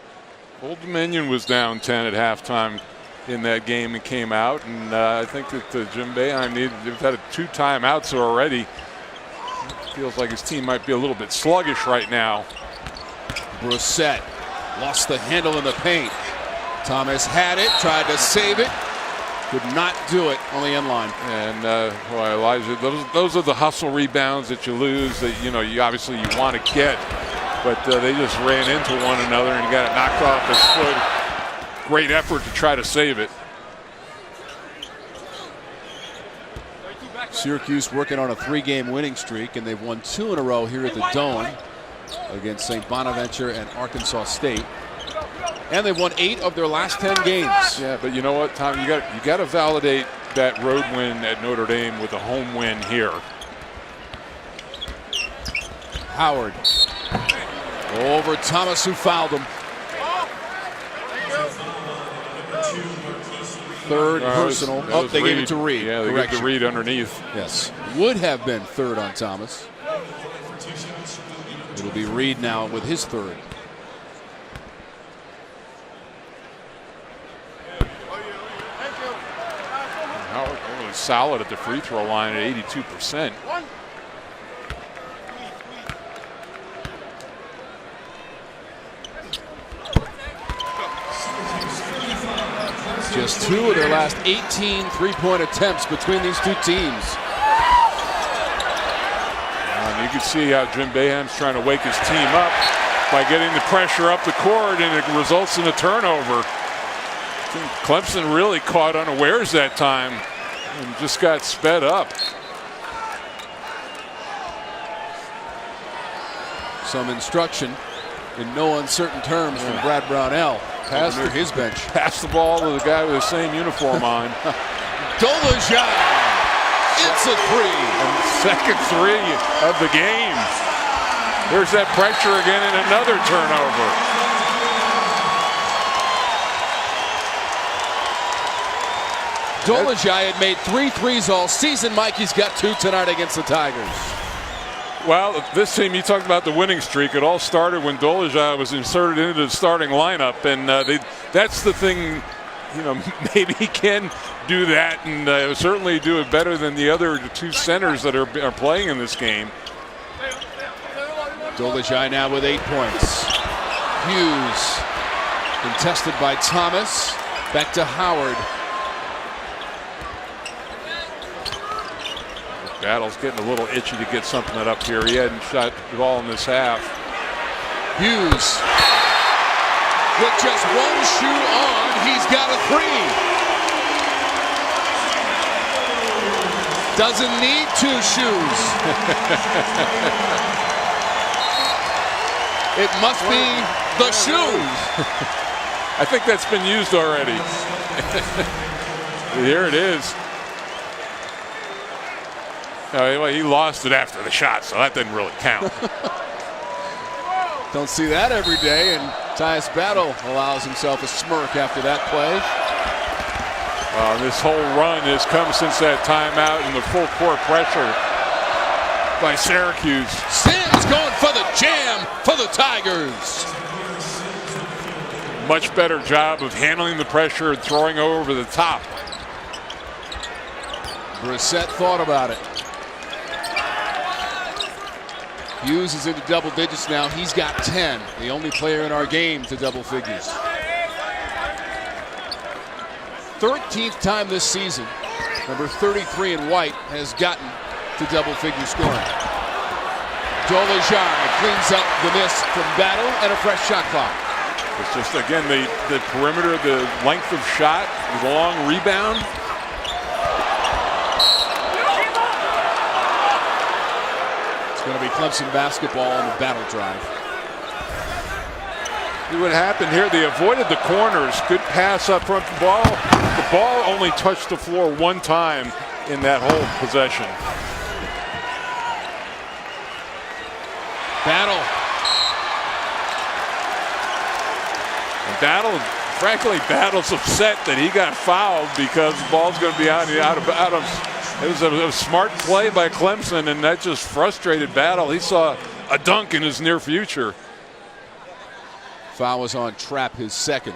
Old Dominion was down 10 at halftime in that game and came out, and I think that Jim Boeheim they've had 2 timeouts already. Feels like his team might be a little bit sluggish right now. Brissett lost the handle in the paint. Thomas had it, tried to save it. Could not do it on the end line. And well, Elijah, those are the hustle rebounds that you lose. That you obviously you want to get, but they just ran into one another and got it knocked off his foot. Great effort to try to save it. Syracuse working on a 3-game winning streak, and they've won 2 in a row here at the Dome against St. Bonaventure and Arkansas State. And they've won 8 of their last 10 games. Yeah, but you know what, Tom? You got to validate that road win at Notre Dame with a home win here. Howard over Thomas, who fouled him. Third personal. That was they Reed. gave it to Reed. Yeah, they gave it to Reed underneath. Yes, would have been 3rd on Thomas. It'll be Reed now with his 3rd. Howard really solid at the free throw line at 82%. Just 2 of their last 18 3-point attempts between these 2 teams. And you can see how Jim Boeheim's trying to wake his team up by getting the pressure up the court, and it results in a turnover. Clemson really caught unawares that time and just got sped up. Some instruction in no uncertain terms from Brad Brownell. Pass near his bench. Pass the ball to the guy with the same uniform on. Dolezaj. It's a 3. And second 3 of the game. There's that pressure again and another turnover. Dolezaj had made 3 threes all season. Mike, he's got 2 tonight against the Tigers. Well, this team, you talked about the winning streak. It all started when Dolezaj was inserted into the starting lineup, and that's the thing. You know, maybe he can do that and certainly do it better than the other 2 centers that are playing in this game. Dolezaj now with 8 points. Hughes contested by Thomas. Back to Howard. Battle's getting a little itchy to get something up here. He hadn't shot the ball in this half. Hughes with just 1 shoe on, he's got a 3. Doesn't need 2 shoes. It must be the shoes. I think that's been used already. Here it is. Well, he lost it after the shot, so that didn't really count. Don't see that every day, and Tyus Battle allows himself a smirk after that play. This whole run has come since that timeout and the full court pressure by Syracuse. Sims going for the jam for the Tigers. Much better job of handling the pressure and throwing over the top. Brissett thought about it. Hughes is into double digits now. He's got 10. The only player in our game to double figures. 13th time this season, number 33 in white has gotten to double figure scoring. Dolezaj cleans up the miss from Battle and a fresh shot clock. It's just, again, the perimeter, the length of shot, the long rebound. It's going to be Clemson basketball on the Battle drive. See what happened here. They avoided the corners. Good pass up front. The ball only touched the floor 1 time in that whole possession. Battle. And frankly, Battle's upset that he got fouled because the ball's going to be out of. It was a smart play by Clemson, and that just frustrated Battle. He saw a dunk in his near future. Foul was on Trapp, his second.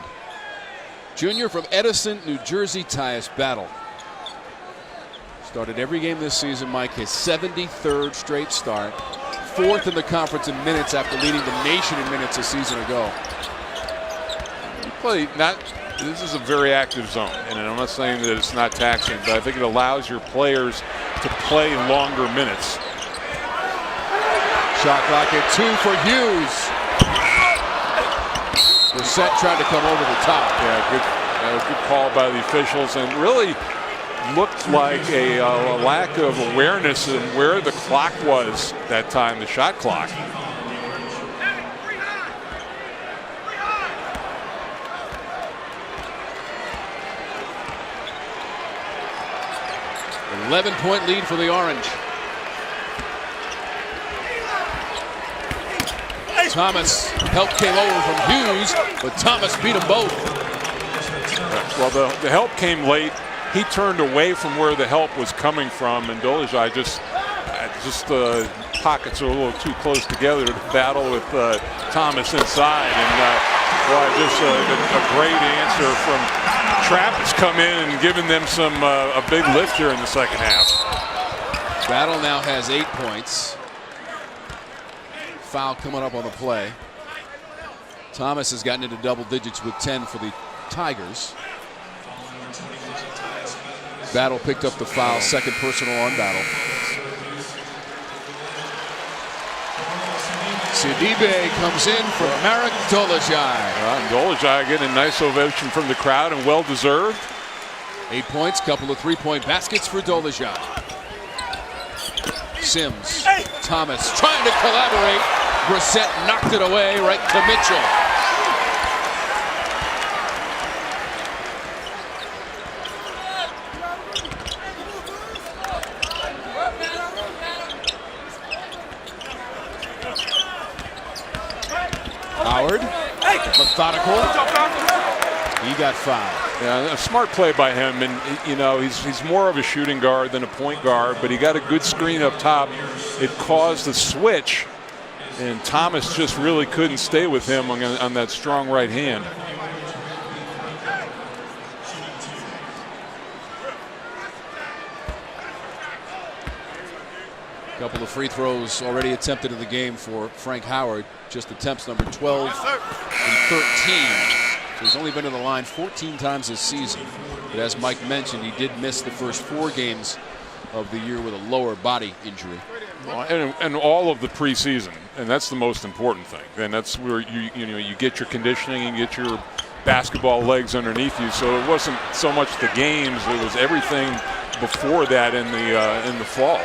Junior from Edison, New Jersey, Tyus Battle. Started every game this season, Mike, his 73rd straight start. 4th in the conference in minutes after leading the nation in minutes a season ago. This is a very active zone, and I'm not saying that it's not taxing, but I think it allows your players to play longer minutes. Shot clock at 2 for Hughes. Brissett tried to come over the top. Yeah, good call by the officials, and really looked like a lack of awareness in where the clock was that time, the shot clock. 11-point lead for the Orange. Thomas, help came over from Hughes, but Thomas beat them both. Well, the help came late. He turned away from where the help was coming from, and Dolezaj just pockets are a little too close together to battle with Thomas inside. And just a great answer from Trapp has come in and given them a big lift here in the second half. Battle now has 8 points. Foul coming up on the play. Thomas has gotten into double digits with 10 for the Tigers. Battle picked up the foul, second personal on Battle. Sidibe comes in for Marek Dolezaj. Dolezaj getting a nice ovation from the crowd, and well deserved. 8 points, couple of three-point baskets for Dolezaj. Sims, Thomas trying to collaborate. Brissett knocked it away right to Mitchell. Howard, methodical. He got fouled. Yeah, a smart play by him, and you know he's more of a shooting guard than a point guard, but he got a good screen up top. It caused a switch, and Thomas just really couldn't stay with him on that strong right hand. A couple of free throws already attempted in the game for Frank Howard. Just attempts number 12 and 13. So he's only been to the line 14 times this season. But as Mike mentioned, he did miss the first 4 games of the year with a lower body injury. And all of the preseason, and that's the most important thing. And that's where you get your conditioning and get your basketball legs underneath you. So it wasn't so much the games; it was everything before that in the fall.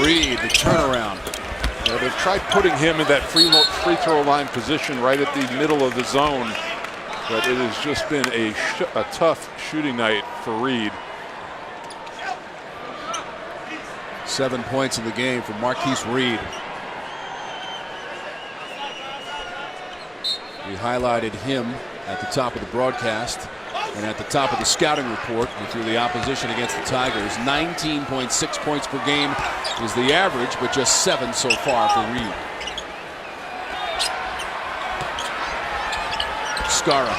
Reed, the turnaround. Yeah, they've tried putting him in that free throw line position right at the middle of the zone, but it has just been a tough shooting night for Reed. 7 points in the game for Marquise Reed. We highlighted him at the top of the broadcast and at the top of the scouting report through the opposition against the Tigers. 19.6 points per game is the average, but just 7 so far for Reed. Skara.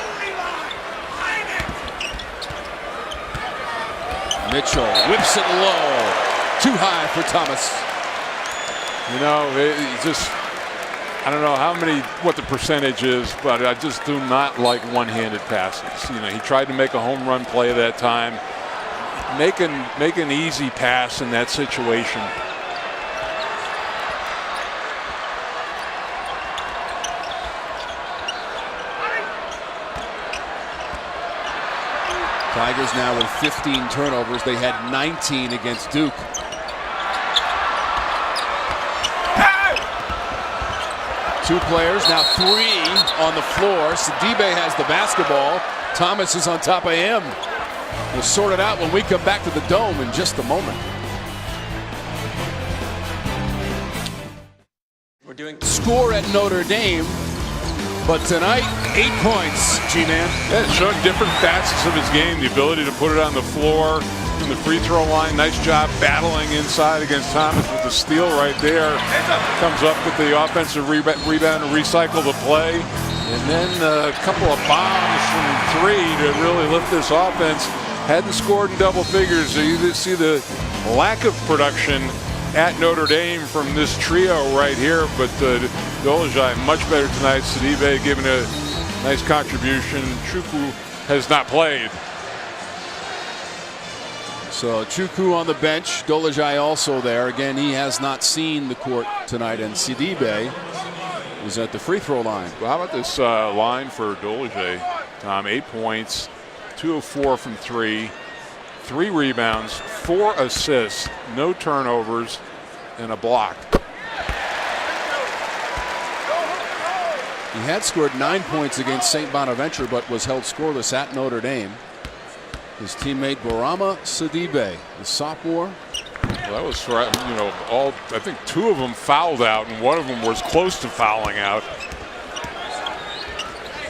Mitchell whips it low. Too high for Thomas. You know, I don't know what the percentage is, but I just do not like one-handed passes. You know, he tried to make a home run play that time. Make an easy pass in that situation. Tigers now with 15 turnovers. They had 19 against Duke. Two players, now 3 on the floor. Sidibe has the basketball. Thomas is on top of him. We'll sort it out when we come back to the Dome in just a moment. We're doing score at Notre Dame, but tonight 8 points, G-Man. Yeah, showing different facets of his game, the ability to put it on the floor from the free throw line. Nice job battling inside against Thomas with the steal right there. Comes up with the offensive rebound and recycle the play. And then a couple of bombs from 3 to really lift this offense. Hadn't scored in double figures. So you see the lack of production at Notre Dame from this trio right here. But Dolezaj much better tonight. Sidibe giving a nice contribution. Chukwu has not played. So Chukwu on the bench, Dolezaj also there. Again, he has not seen the court tonight, and Sidibe is at the free throw line. Well, how about this line for Dolezaj, Tom? 8 points, 2 of 4 from 3, 3 rebounds, 4 assists, no turnovers, and a block. He had scored 9 points against St. Bonaventure, but was held scoreless at Notre Dame. His teammate Bourama Sidibe, the sophomore. Well, that was, I think 2 of them fouled out, and 1 of them was close to fouling out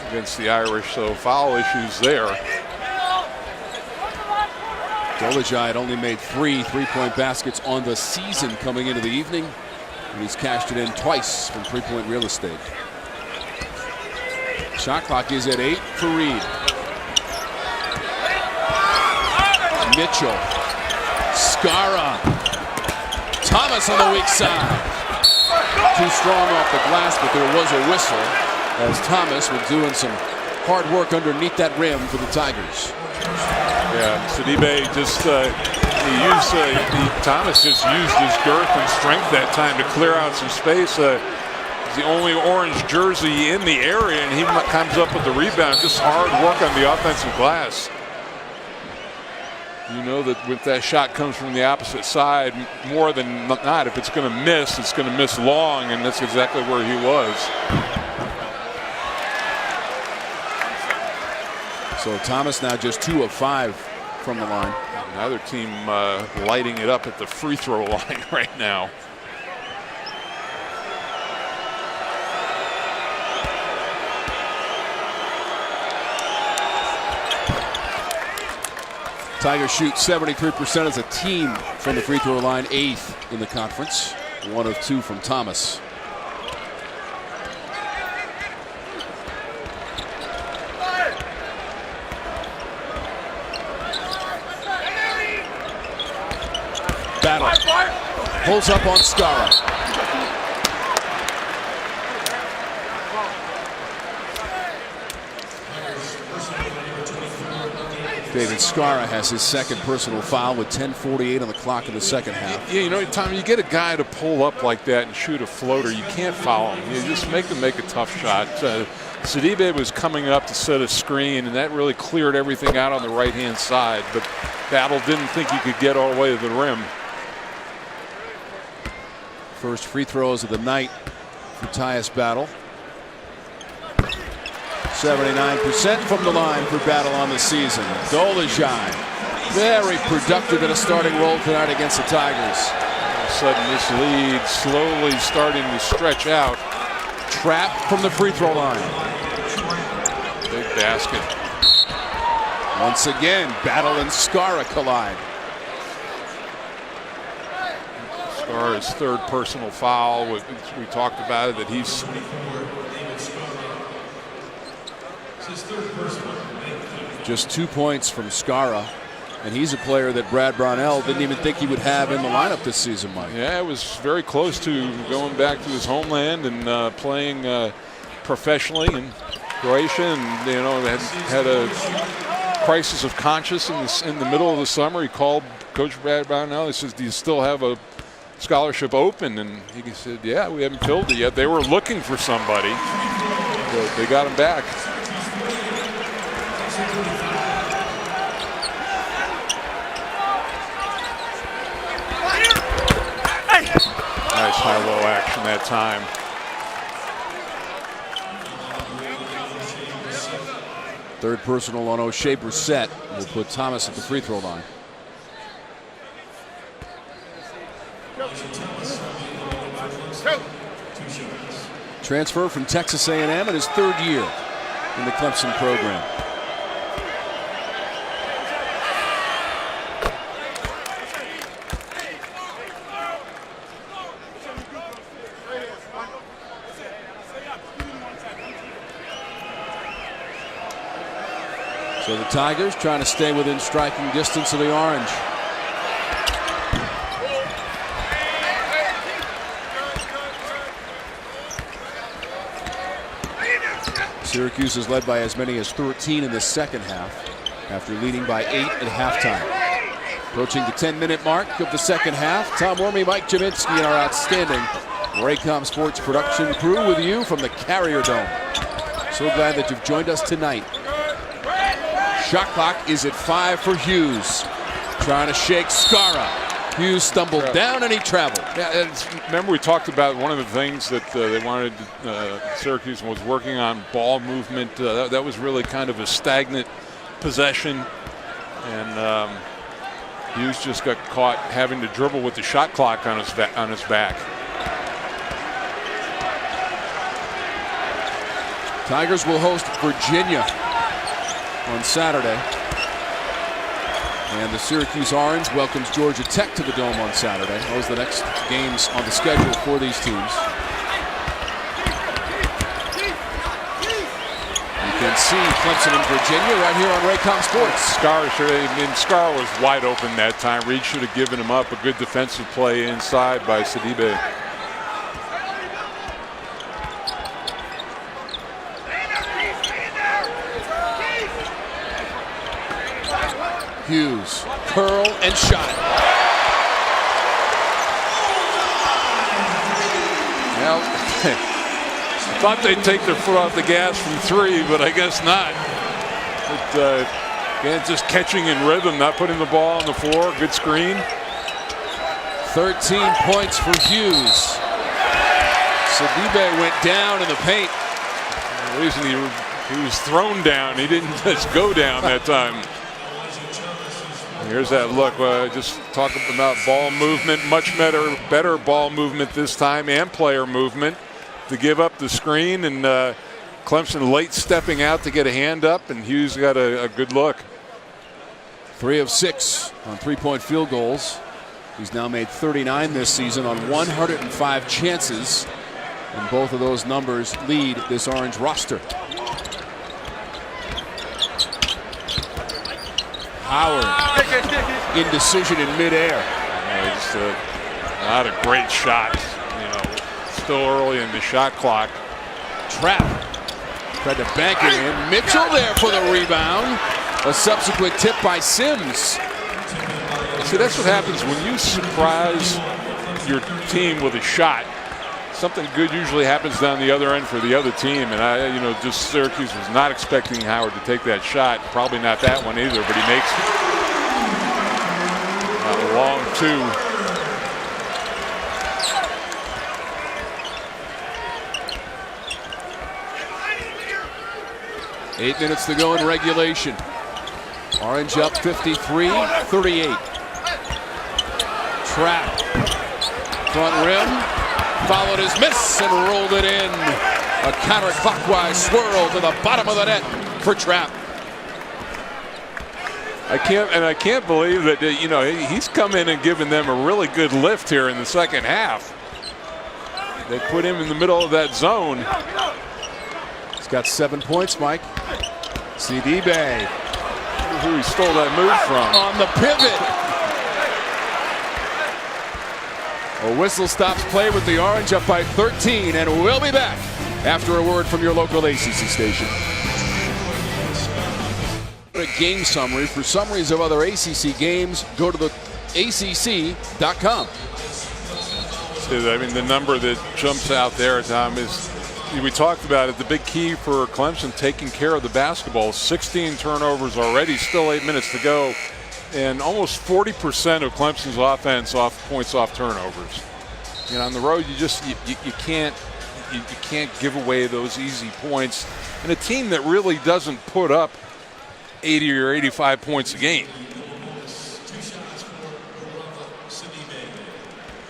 against the Irish, so foul issues there. Dolezaj had only made 3 3-point baskets on the season coming into the evening, and he's cashed it in twice from 3-point real estate. Shot clock is at 8 for Reed. Mitchell, Skara, Thomas on the weak side. Too strong off the glass, but there was a whistle as Thomas was doing some hard work underneath that rim for the Tigers. Yeah, Sidibe just Thomas just used his girth and strength that time to clear out some space. He's the only orange jersey in the area, and he comes up with the rebound. Just hard work on the offensive glass. You know that when that shot comes from the opposite side, more than not, if it's going to miss, it's going to miss long, and that's exactly where he was. So Thomas now just 2 of 5 from the line. Another team lighting it up at the free throw line right now. Tigers shoot 73% as a team from the free throw line, 8th in the conference. 1 of 2 from Thomas. Battle. Pulls up on Skara. David Skara has his second personal foul with 10:48 on the clock in the second half. Yeah, you know, Tom, you get a guy to pull up like that and shoot a floater, you can't foul him. You just make him make a tough shot. Sidibe was coming up to set a screen, and that really cleared everything out on the right-hand side. But Battle didn't think he could get all the way to the rim. First free throws of the night for Tyus Battle. 79% from the line for Battle on the season. Dolezaj, very productive in a starting role tonight against the Tigers. All of a sudden, this lead slowly starting to stretch out. Trap from the free throw line. Big basket. Once again, Battle and Skara collide. Skara's third personal foul. We talked about it, that he's... Just 2 points from Skara, and he's a player that Brad Brownell didn't even think he would have in the lineup this season, Mike. Yeah, it was very close to going back to his homeland and playing professionally in Croatia, and you know had a crisis of conscience in the middle of the summer. He called Coach Brad Brownell. He says, "Do you still have a scholarship open?" And he said, "Yeah, we haven't filled it yet." They were looking for somebody, but they got him back. Nice high-low action that time. Third personal on O'Shea Brissett will put Thomas at the free throw line. Transfer from Texas A&M in his third year in the Clemson program. So the Tigers trying to stay within striking distance of the orange. Syracuse is led by as many as 13 in the second half after leading by 8 at halftime. Approaching the 10-minute mark of the second half. Tom Wormy, Mike Jaminski, and our outstanding Raycom Sports production crew with you from the Carrier Dome. So glad that you've joined us tonight. Shot clock is at 5 for Hughes. Trying to shake Skara. Hughes stumbled down and he traveled. Yeah, remember we talked about one of the things that they wanted, Syracuse was working on ball movement. That was really kind of a stagnant possession. And Hughes just got caught having to dribble with the shot clock on his back. Tigers will host Virginia on Saturday. And the Syracuse Orange welcomes Georgia Tech to the Dome on Saturday. Those are the next games on the schedule for these teams. You can see Clemson and Virginia right here on Raycom Sports. Skara was wide open that time. Reed should have given him up. A good defensive play inside by Sidibe. Hughes, curl and shot. Well, I thought they'd take their foot off the gas from 3, but I guess not. But again, just catching in rhythm, not putting the ball on the floor. Good screen. 13 points for Hughes. Sidibe went down in the paint. The reason he was thrown down, he didn't just go down that time. Here's that look. Just talking about ball movement. Much better ball movement this time, and player movement to give up the screen. And Clemson late stepping out to get a hand up, and Hughes got a good look. 3 of 6 on three-point field goals. He's now made 39 this season on 105 chances. And both of those numbers lead this Orange roster. Howard, indecision in midair. Just not a great shot. Still early in the shot clock. Trap. Tried to bank it in. Mitchell there for the rebound. A subsequent tip by Sims. See, that's what happens when you surprise your team with a shot. Something good usually happens down the other end for the other team, and just Syracuse was not expecting Howard to take that shot. Probably not that one either, but he makes it. A long 2. 8 minutes to go in regulation. Orange up 53-38. Trap. Front rim. Followed his miss and rolled it in. A counterclockwise swirl to the bottom of the net for Trap. I can't believe that he's come in and given them a really good lift here in the second half. They put him in the middle of that zone. He's got 7 points, Mike. Sidibe. Who he stole that move from. On the pivot. A whistle stops play with the Orange up by 13, and we'll be back after a word from your local ACC station. A game summary. For summaries of other ACC games, go to the ACC.com. I mean, the number that jumps out there, Tom, is we talked about it. The big key for Clemson taking care of the basketball. 16 turnovers already, still 8 minutes to go. And almost 40% of Clemson's offense points off turnovers. On the road, you can't give away those easy points. And a team that really doesn't put up 80 or 85 points a game.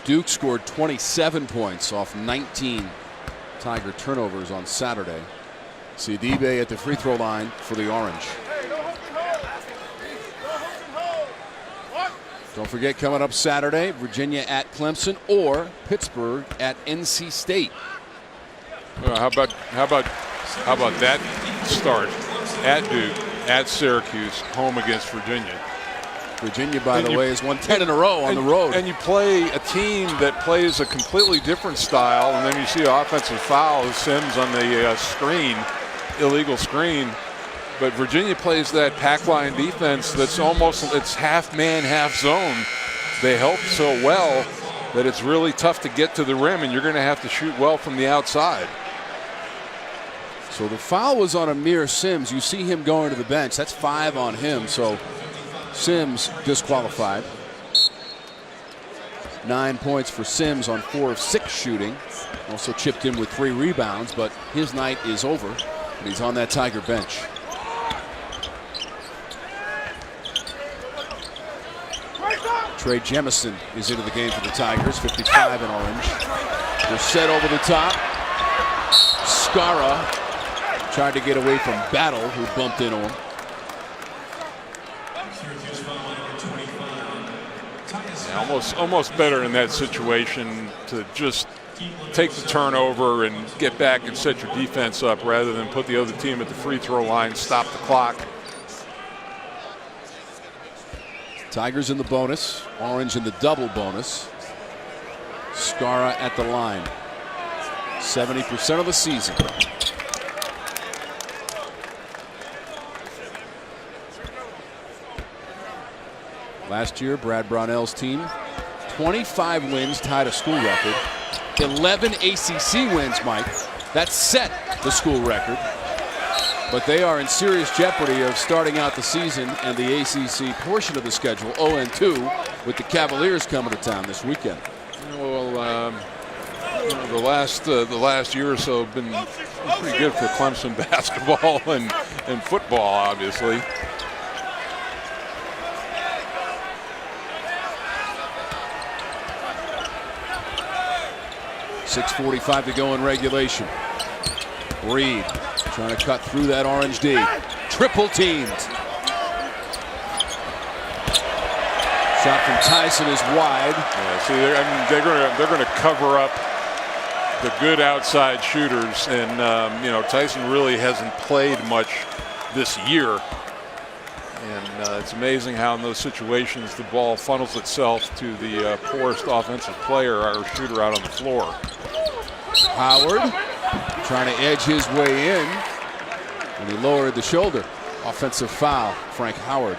Duke scored 27 points off 19 Tiger turnovers on Saturday. Sidibe at the free throw line for the Orange. Don't forget, coming up Saturday, Virginia at Clemson or Pittsburgh at NC State. How about that start? At Duke, at Syracuse, home against Virginia. Virginia, by the way, has won 10 in a row on the road. And you play a team that plays a completely different style, and then you see an offensive foul, Sims on the screen, illegal screen. But Virginia plays that pack line defense that's it's half man, half zone. They help so well that it's really tough to get to the rim, and you're going to have to shoot well from the outside. So the foul was on Amir Sims. You see him going to the bench. That's 5 on him. So Sims disqualified. 9 points for Sims on 4 of 6 shooting. Also chipped in with 3 rebounds, but his night is over, and he's on that Tiger bench. Trey Jemison is into the game for the Tigers, 55 in orange. They're set over the top. Skara tried to get away from Battle, who bumped into him. Yeah, almost better in that situation to just take the turnover and get back and set your defense up rather than put the other team at the free throw line, stop the clock. Tigers in the bonus, Orange in the double bonus. Skara at the line. 70% of the season. Last year, Brad Brownell's team, 25 wins, tied a school record. 11 ACC wins, Mike. That set the school record. But they are in serious jeopardy of starting out the season and the ACC portion of the schedule 0-2 with the Cavaliers coming to town this weekend. Well, the last year or so have been pretty good for Clemson basketball and football, obviously. .6:45 to go in regulation. Reed trying to cut through that Orange D. Triple teamed. Shot from Tyson is wide. Yeah, see, they're going to cover up the good outside shooters, and Tyson really hasn't played much this year. And it's amazing how in those situations the ball funnels itself to the poorest offensive player or shooter out on the floor. Howard trying to edge his way in, and he lowered the shoulder. Offensive foul, Frank Howard.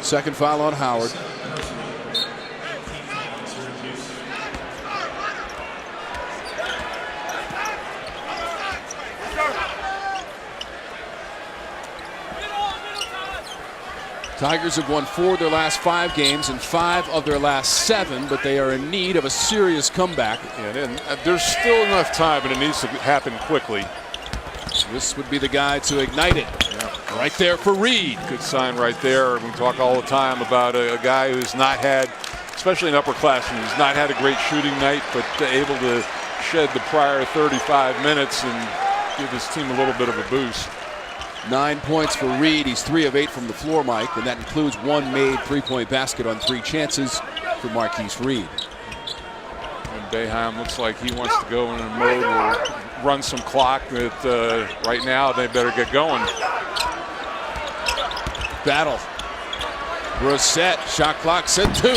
Second foul on Howard. Tigers have won 4 of their last 5 games and 5 of their last 7, but they are in need of a serious comeback. And there's still enough time, but it needs to happen quickly. This would be the guy to ignite it. Yeah. Right there for Reed. Good sign right there. We talk all the time about a guy who's not had, especially an upperclassman, who's not had a great shooting night, but able to shed the prior 35 minutes and give his team a little bit of a boost. 9 points for Reed. He's 3 of 8 from the floor, Mike, and that includes 1 made 3-point basket on 3 chances for Marquise Reed. And Boeheim looks like he wants to go in a mode where run some clock. That right now they better get going. Battle. Brissett, shot clock set 2. You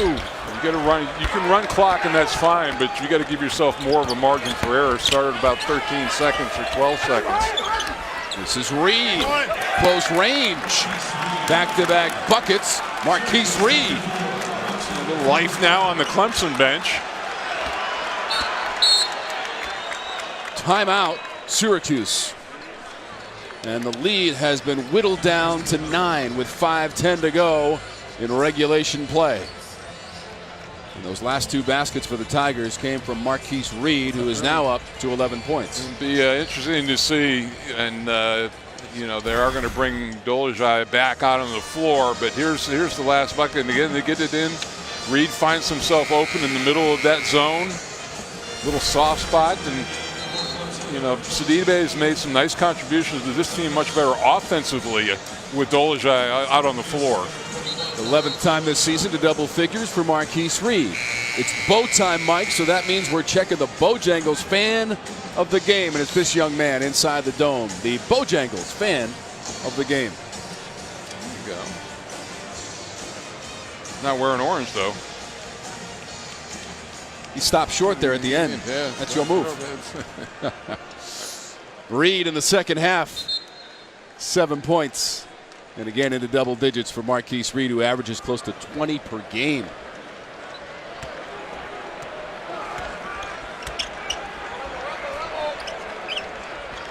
got to run. You can run clock and that's fine, but you got to give yourself more of a margin for error. Start at about 13 seconds or 12 seconds. This is Reed, close range, back-to-back buckets, Marquise Reed. A little life now on the Clemson bench. Timeout, Syracuse. And the lead has been whittled down to 9 with 5:10 to go in regulation play. And those last 2 baskets for the Tigers came from Marquise Reed, who is now up to 11 points. It'll be interesting to see, and they are going to bring Dolezaj back out on the floor. But here's the last bucket, and again they get it in. Reed finds himself open in the middle of that zone, little soft spot, and Sidibe has made some nice contributions to this team, much better offensively with Dolezaj out on the floor. 11th time this season to double figures for Marquise Reed. It's bow time, Mike, so that means we're checking the Bojangles fan of the game, and it's this young man inside the dome, the Bojangles fan of the game. There you go. Not wearing orange, though. He stopped short there at the end. Yeah, that's your move. Reed in the second half, 7 points. And again into double digits for Marquise Reed, who averages close to 20 per game.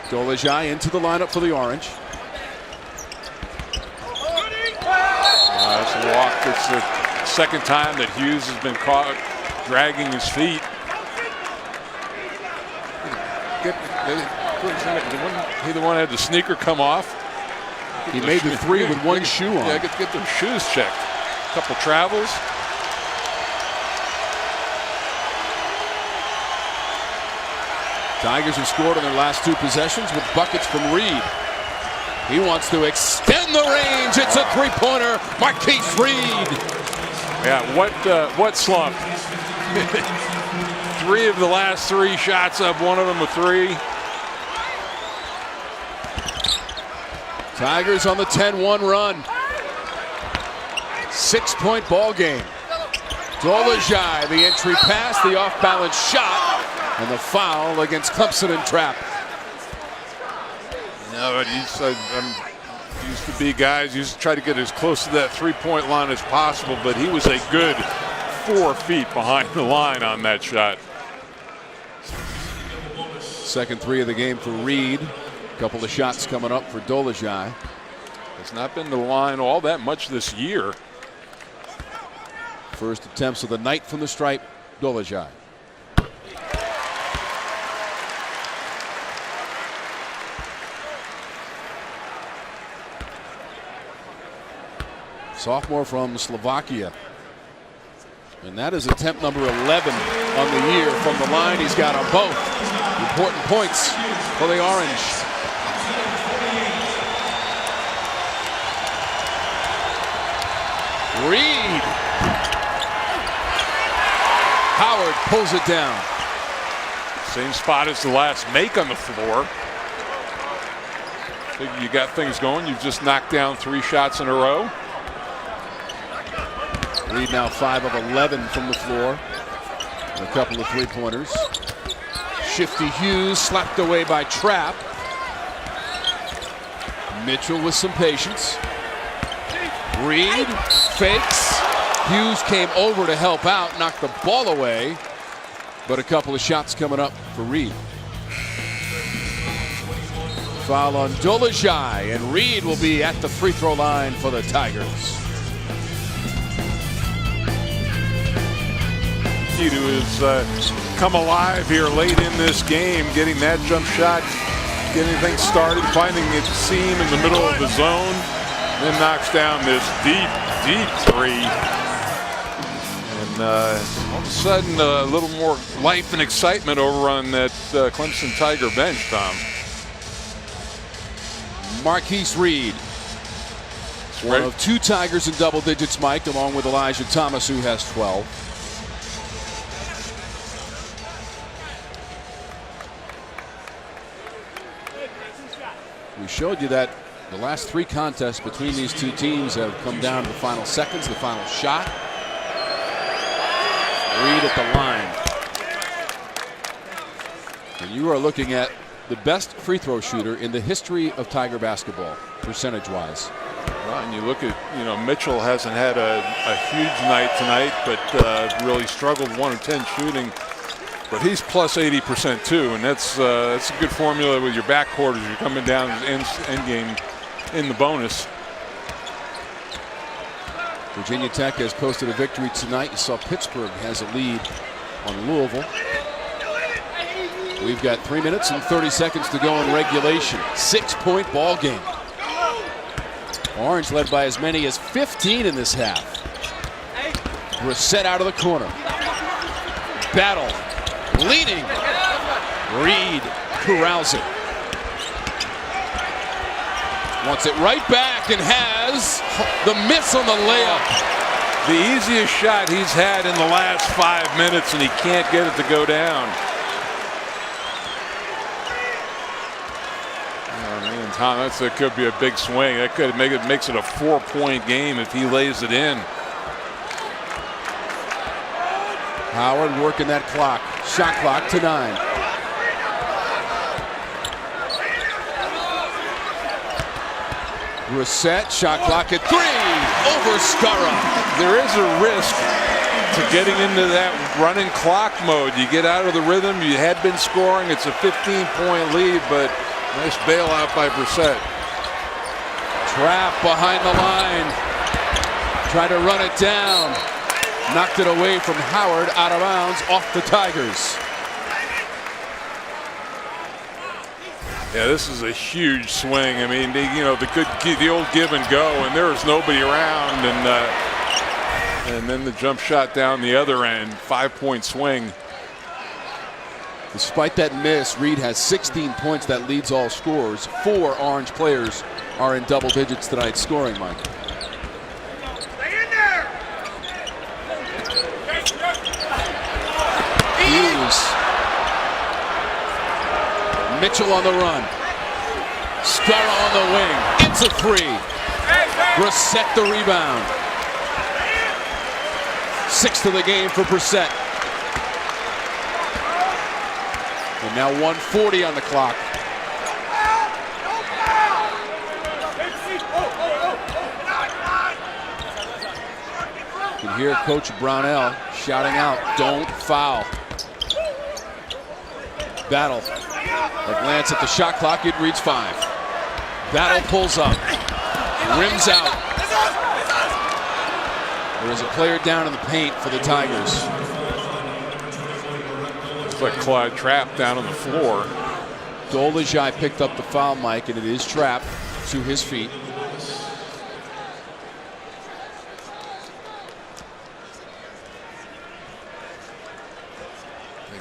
Dolezaj into the lineup for the Orange. That's a walk. It's the second time that Hughes has been caught dragging his feet. He the one had the sneaker come off. He made the 3 with 1 shoe on. Yeah, get the shoes checked. A couple travels. Tigers have scored on their last 2 possessions with buckets from Reed. He wants to extend the range. It's a 3-pointer. Marquise Reed. Yeah, what slump? 3 of the last 3 shots up, 1 of them a 3. Tigers on the 10-1 run. 6-point ball game. Dolezaj, the entry pass, the off-balance shot, and the foul against Clemson and Trapp. But used to be guys used to try to get as close to that 3-point line as possible, but he was a good 4 feet behind the line on that shot. Second 3 of the game for Reed. Couple of shots coming up for Dolezaj. Has not been to the line all that much this year. First attempts of the night from the stripe, Dolezaj. Sophomore from Slovakia. And that is attempt number 11 on the year from the line. He's got on both. Important points for the Orange. pulls it down. Same spot as the last make on the floor. Think you got things going. You've just knocked down 3 shots in a row. Reed now 5 of 11 from the floor. And a couple of 3-pointers. Shifty Hughes slapped away by Trapp. Mitchell with some patience. Reed fakes. Hughes came over to help out, knocked the ball away. But a couple of shots coming up for Reed. Foul on Dolezaj, and Reed will be at the free throw line for the Tigers. To come alive here late in this game, getting that jump shot, getting things started, finding its seam in the middle of the zone, then knocks down this deep 3. And all of a sudden, a little more life and excitement over on that Clemson Tiger bench, Tom. Marquise Reed, one of 2 Tigers in double digits, Mike, along with Elijah Thomas, who has 12. We showed you that the last 3 contests between these 2 teams have come down to the final seconds, the final shot. Reed at the line. And you are looking at the best free throw shooter in the history of Tiger basketball, percentage-wise. Well, and you look at, Mitchell hasn't had a huge night tonight, but really struggled 1 of 10 shooting. But he's plus 80% too, and that's a good formula with your backcourt as you're coming down to end game in the bonus. Virginia Tech has posted a victory tonight. You saw Pittsburgh has a lead on Louisville. We've got 3 minutes and 30 seconds to go in regulation. 6-point ball game. Orange led by as many as 15 in this half. Brissett out of the corner. Battle. Leading. Reed corrals it. Wants it right back and has the miss on the layup. The easiest shot he's had in the last 5 minutes, and he can't get it to go down. Oh man, Tom, that could be a big swing. That could makes it a 4-point game if he lays it in. Howard working that clock. Shot clock to 9. Brissett, shot clock at 3. Over Skara. There is a risk to getting into that running clock mode. You get out of the rhythm. You had been scoring. It's a 15-point lead, but nice bailout by Brissett. Trapp behind the line. Try to run it down. Knocked it away from Howard, out of bounds, off the Tigers. Yeah, this is a huge swing. I mean, the old give and go, and there was nobody around, and then the jump shot down the other end, 5-point swing. Despite that miss, Reed has 16 points. That leads all scorers. 4 Orange players are in double digits tonight scoring, Mike. Hughes. Mitchell on the run. Skara on the wing. It's a 3. Brissett the rebound. 6 to the game for Brissett. And now 1:40 on the clock. You can hear Coach Brownell shouting out, "Don't foul." Battle. A glance at the shot clock, it reads 5. Battle pulls up. Rims out. There is a player down in the paint for the Tigers. It's like Clyde Trapp down on the floor. Dolezaj picked up the foul, Mike, and it is Trapp to his feet.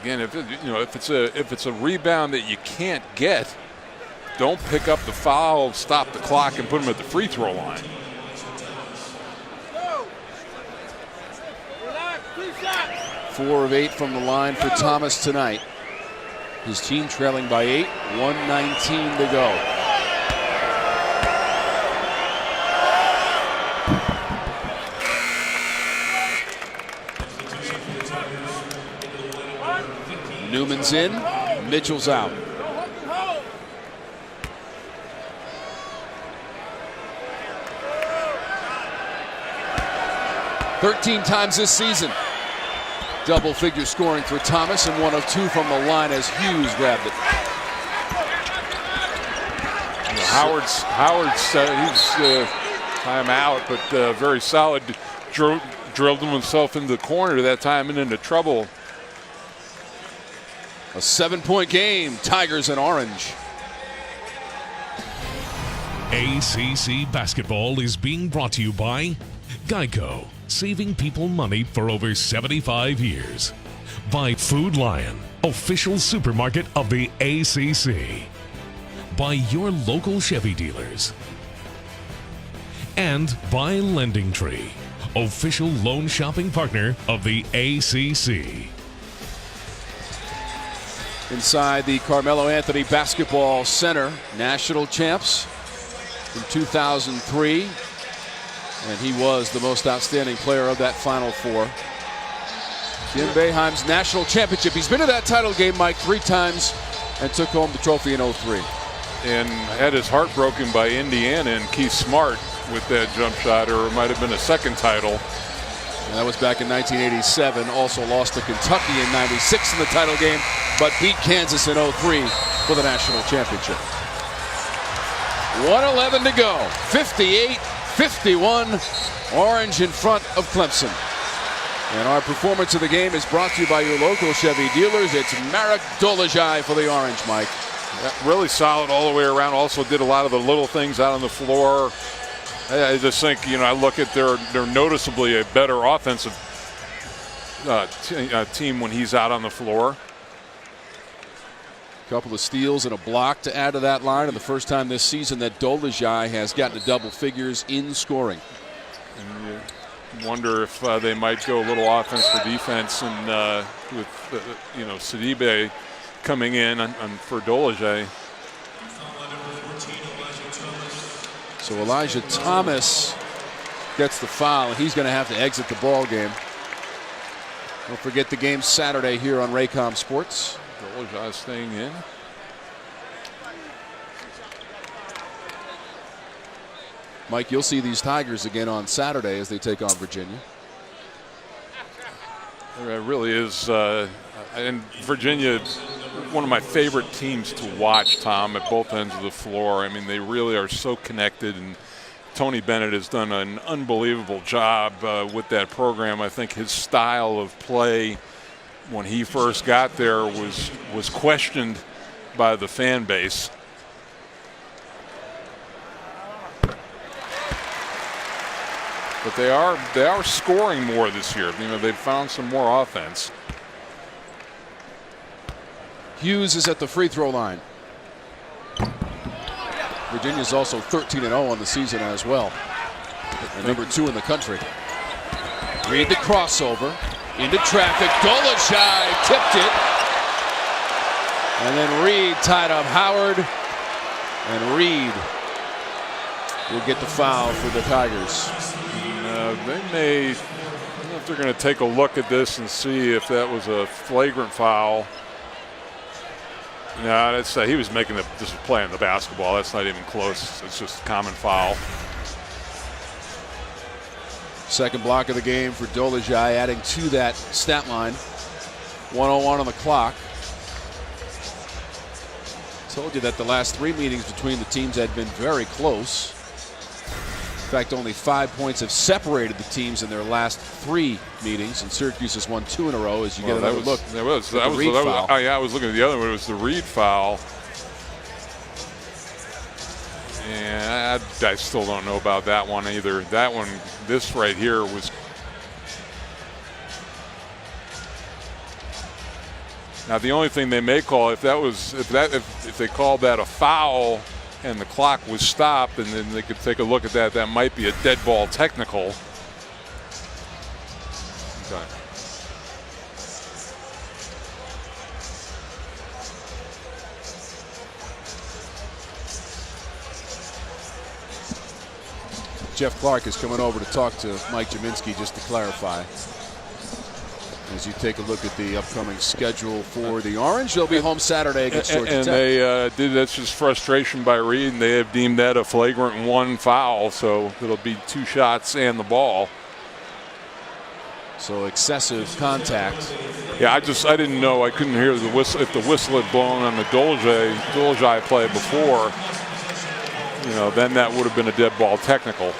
Again, if it's a rebound that you can't get, don't pick up the foul, stop the clock, and put him at the free throw line. 4 of 8 from the line for Thomas tonight. His team trailing by 8, 1:19 to go. Newman's in, Mitchell's out. "13 times this season. Double figure scoring for Thomas, and 1 of 2 from the line as Hughes grabbed it. Howard's he's time out, but very solid. Drilled himself into the corner that time and into trouble. A 7-point game, Tigers and Orange. ACC basketball is being brought to you by Geico, saving people money for over 75 years. By Food Lion, official supermarket of the ACC. By your local Chevy dealers. And by Lending Tree, official loan shopping partner of the ACC. Inside the Carmelo Anthony Basketball Center, national champs in 2003. And he was the most outstanding player of that Final Four. Jim Boeheim's national championship. He's been to that title game, Mike, 3 times and took home the trophy in 03. And had his heart broken by Indiana and Keith Smart with that jump shot, or it might have been a second title. And that was back in 1987. Also lost to Kentucky in 96 in the title game, but beat Kansas in 03 for the national championship. 1:11 to go. 58-51. Orange in front of Clemson. And our performance of the game is brought to you by your local Chevy dealers. It's Marek Dolezaj for the Orange, Mike. Really solid all the way around. Also did a lot of the little things out on the floor. I just think, I look at they're noticeably a better offensive team when he's out on the floor. A couple of steals and a block to add to that line, and the first time this season that Dolezaj has gotten to double figures in scoring. And you wonder if they might go a little offense for defense, and with Sidibe coming in for Dolezaj. So Elijah Thomas gets the foul, and he's going to have to exit the ball game. Don't forget the game Saturday here on Raycom Sports. Dolezaj staying in. Mike, you'll see these Tigers again on Saturday as they take on Virginia. It really is, and Virginia, one of my favorite teams to watch, Tom, at both ends of the floor. I mean, they really are so connected, and Tony Bennett has done an unbelievable job with that program. I think his style of play when he first got there was questioned by the fan base. But they are scoring more this year. They've found some more offense. Hughes is at the free throw line. Virginia's also 13-0 on the season as well. And number 2 in the country. Reed the crossover into traffic. Dolezaj tipped it. And then Reed tied up Howard. And Reed will get the foul for the Tigers. They may, I don't know if they're going to take a look at this and see if that was a flagrant foul. No, that's he was just playing the basketball. That's not even close. It's just a common foul. Second block of the game for Dolezaj, adding to that stat line. 1:01 on the clock. Told you that the last 3 meetings between the teams had been very close. In fact, only 5 points have separated the teams in their last 3 meetings, and Syracuse has won 2 in a row. As you get another look, I was looking at the other one. It was the Reed foul, and I still don't know about that one either. That one, this right here was. Now the only thing they may call if they called that a foul and the clock was stopped, and then they could take a look at that. That might be a dead ball technical. Okay. Jeff Clark is coming over to talk to Mike Jaminski just to clarify. As you take a look at the upcoming schedule for the Orange, they'll be home Saturday against Georgia Tech. And they that's just frustration by Reed, and they have deemed that a flagrant 1 foul, so it'll be 2 shots and the ball. So excessive contact. Yeah, I didn't know. I couldn't hear the whistle. If the whistle had blown on the Dolezaj play before, then that would have been a dead ball technical.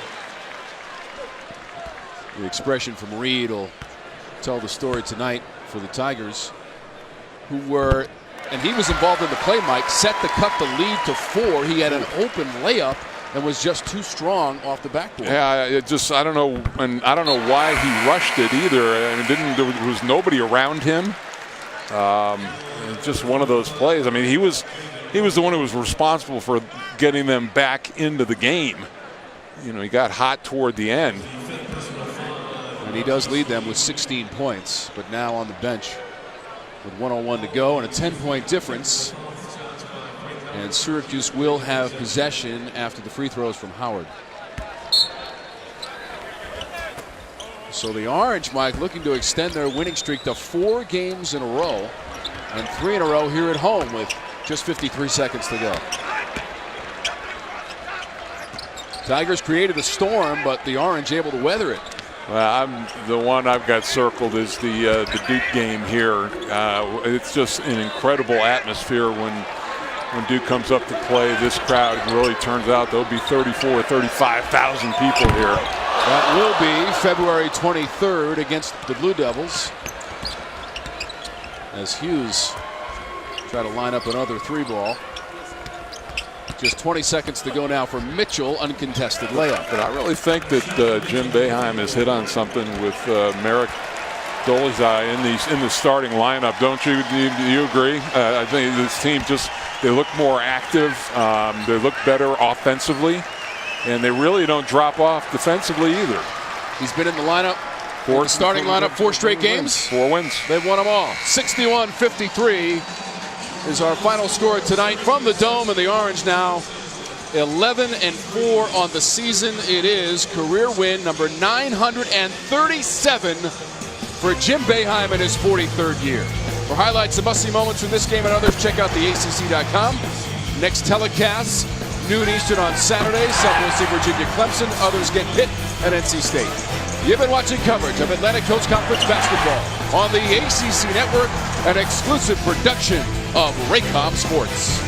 The expression from Reed will tell the story tonight for the Tigers, who were, and he was involved in the play, Mike, set to cut the lead to 4. He had an open layup and was just too strong off the backboard. Yeah, I don't know, and I don't know why he rushed it either. I mean, there was nobody around him. Just one of those plays. I mean, he was the one who was responsible for getting them back into the game. He got hot toward the end. And he does lead them with 16 points, but now on the bench with 1:01 to go and a 10-point difference. And Syracuse will have possession after the free throws from Howard. So the Orange, Mike, looking to extend their winning streak to 4 games in a row and 3 in a row here at home with just 53 seconds to go. Tigers created a storm, but the Orange able to weather it. The one I've got circled is the Duke game here. It's just an incredible atmosphere when Duke comes up to play. This crowd really turns out there'll be 34,000 or 35,000 people here. That will be February 23rd against the Blue Devils, as Hughes try to line up another 3-ball. Just 20 seconds to go now for Mitchell, uncontested layup. But I really think that Jim Boeheim has hit on something with Merrick Dolezaj in the starting lineup. Don't you? Do you agree? I think this team they look more active. They look better offensively, and they really don't drop off defensively either. He's been in the lineup, starting lineup, 4 straight games. 4 wins. They've won them all. 61-53 is our final score tonight from the Dome, and the Orange now 11-4 on the season. It is career win number 937 for Jim Boeheim in his 43rd year. For highlights and must-see moments from this game and others, check out theacc.com. Next telecasts, noon Eastern on Saturday. Some will see Virginia Clemson, others get Pitt and NC State. You've been watching coverage of Atlantic Coast Conference basketball on the ACC Network, an exclusive production of Raycom Sports.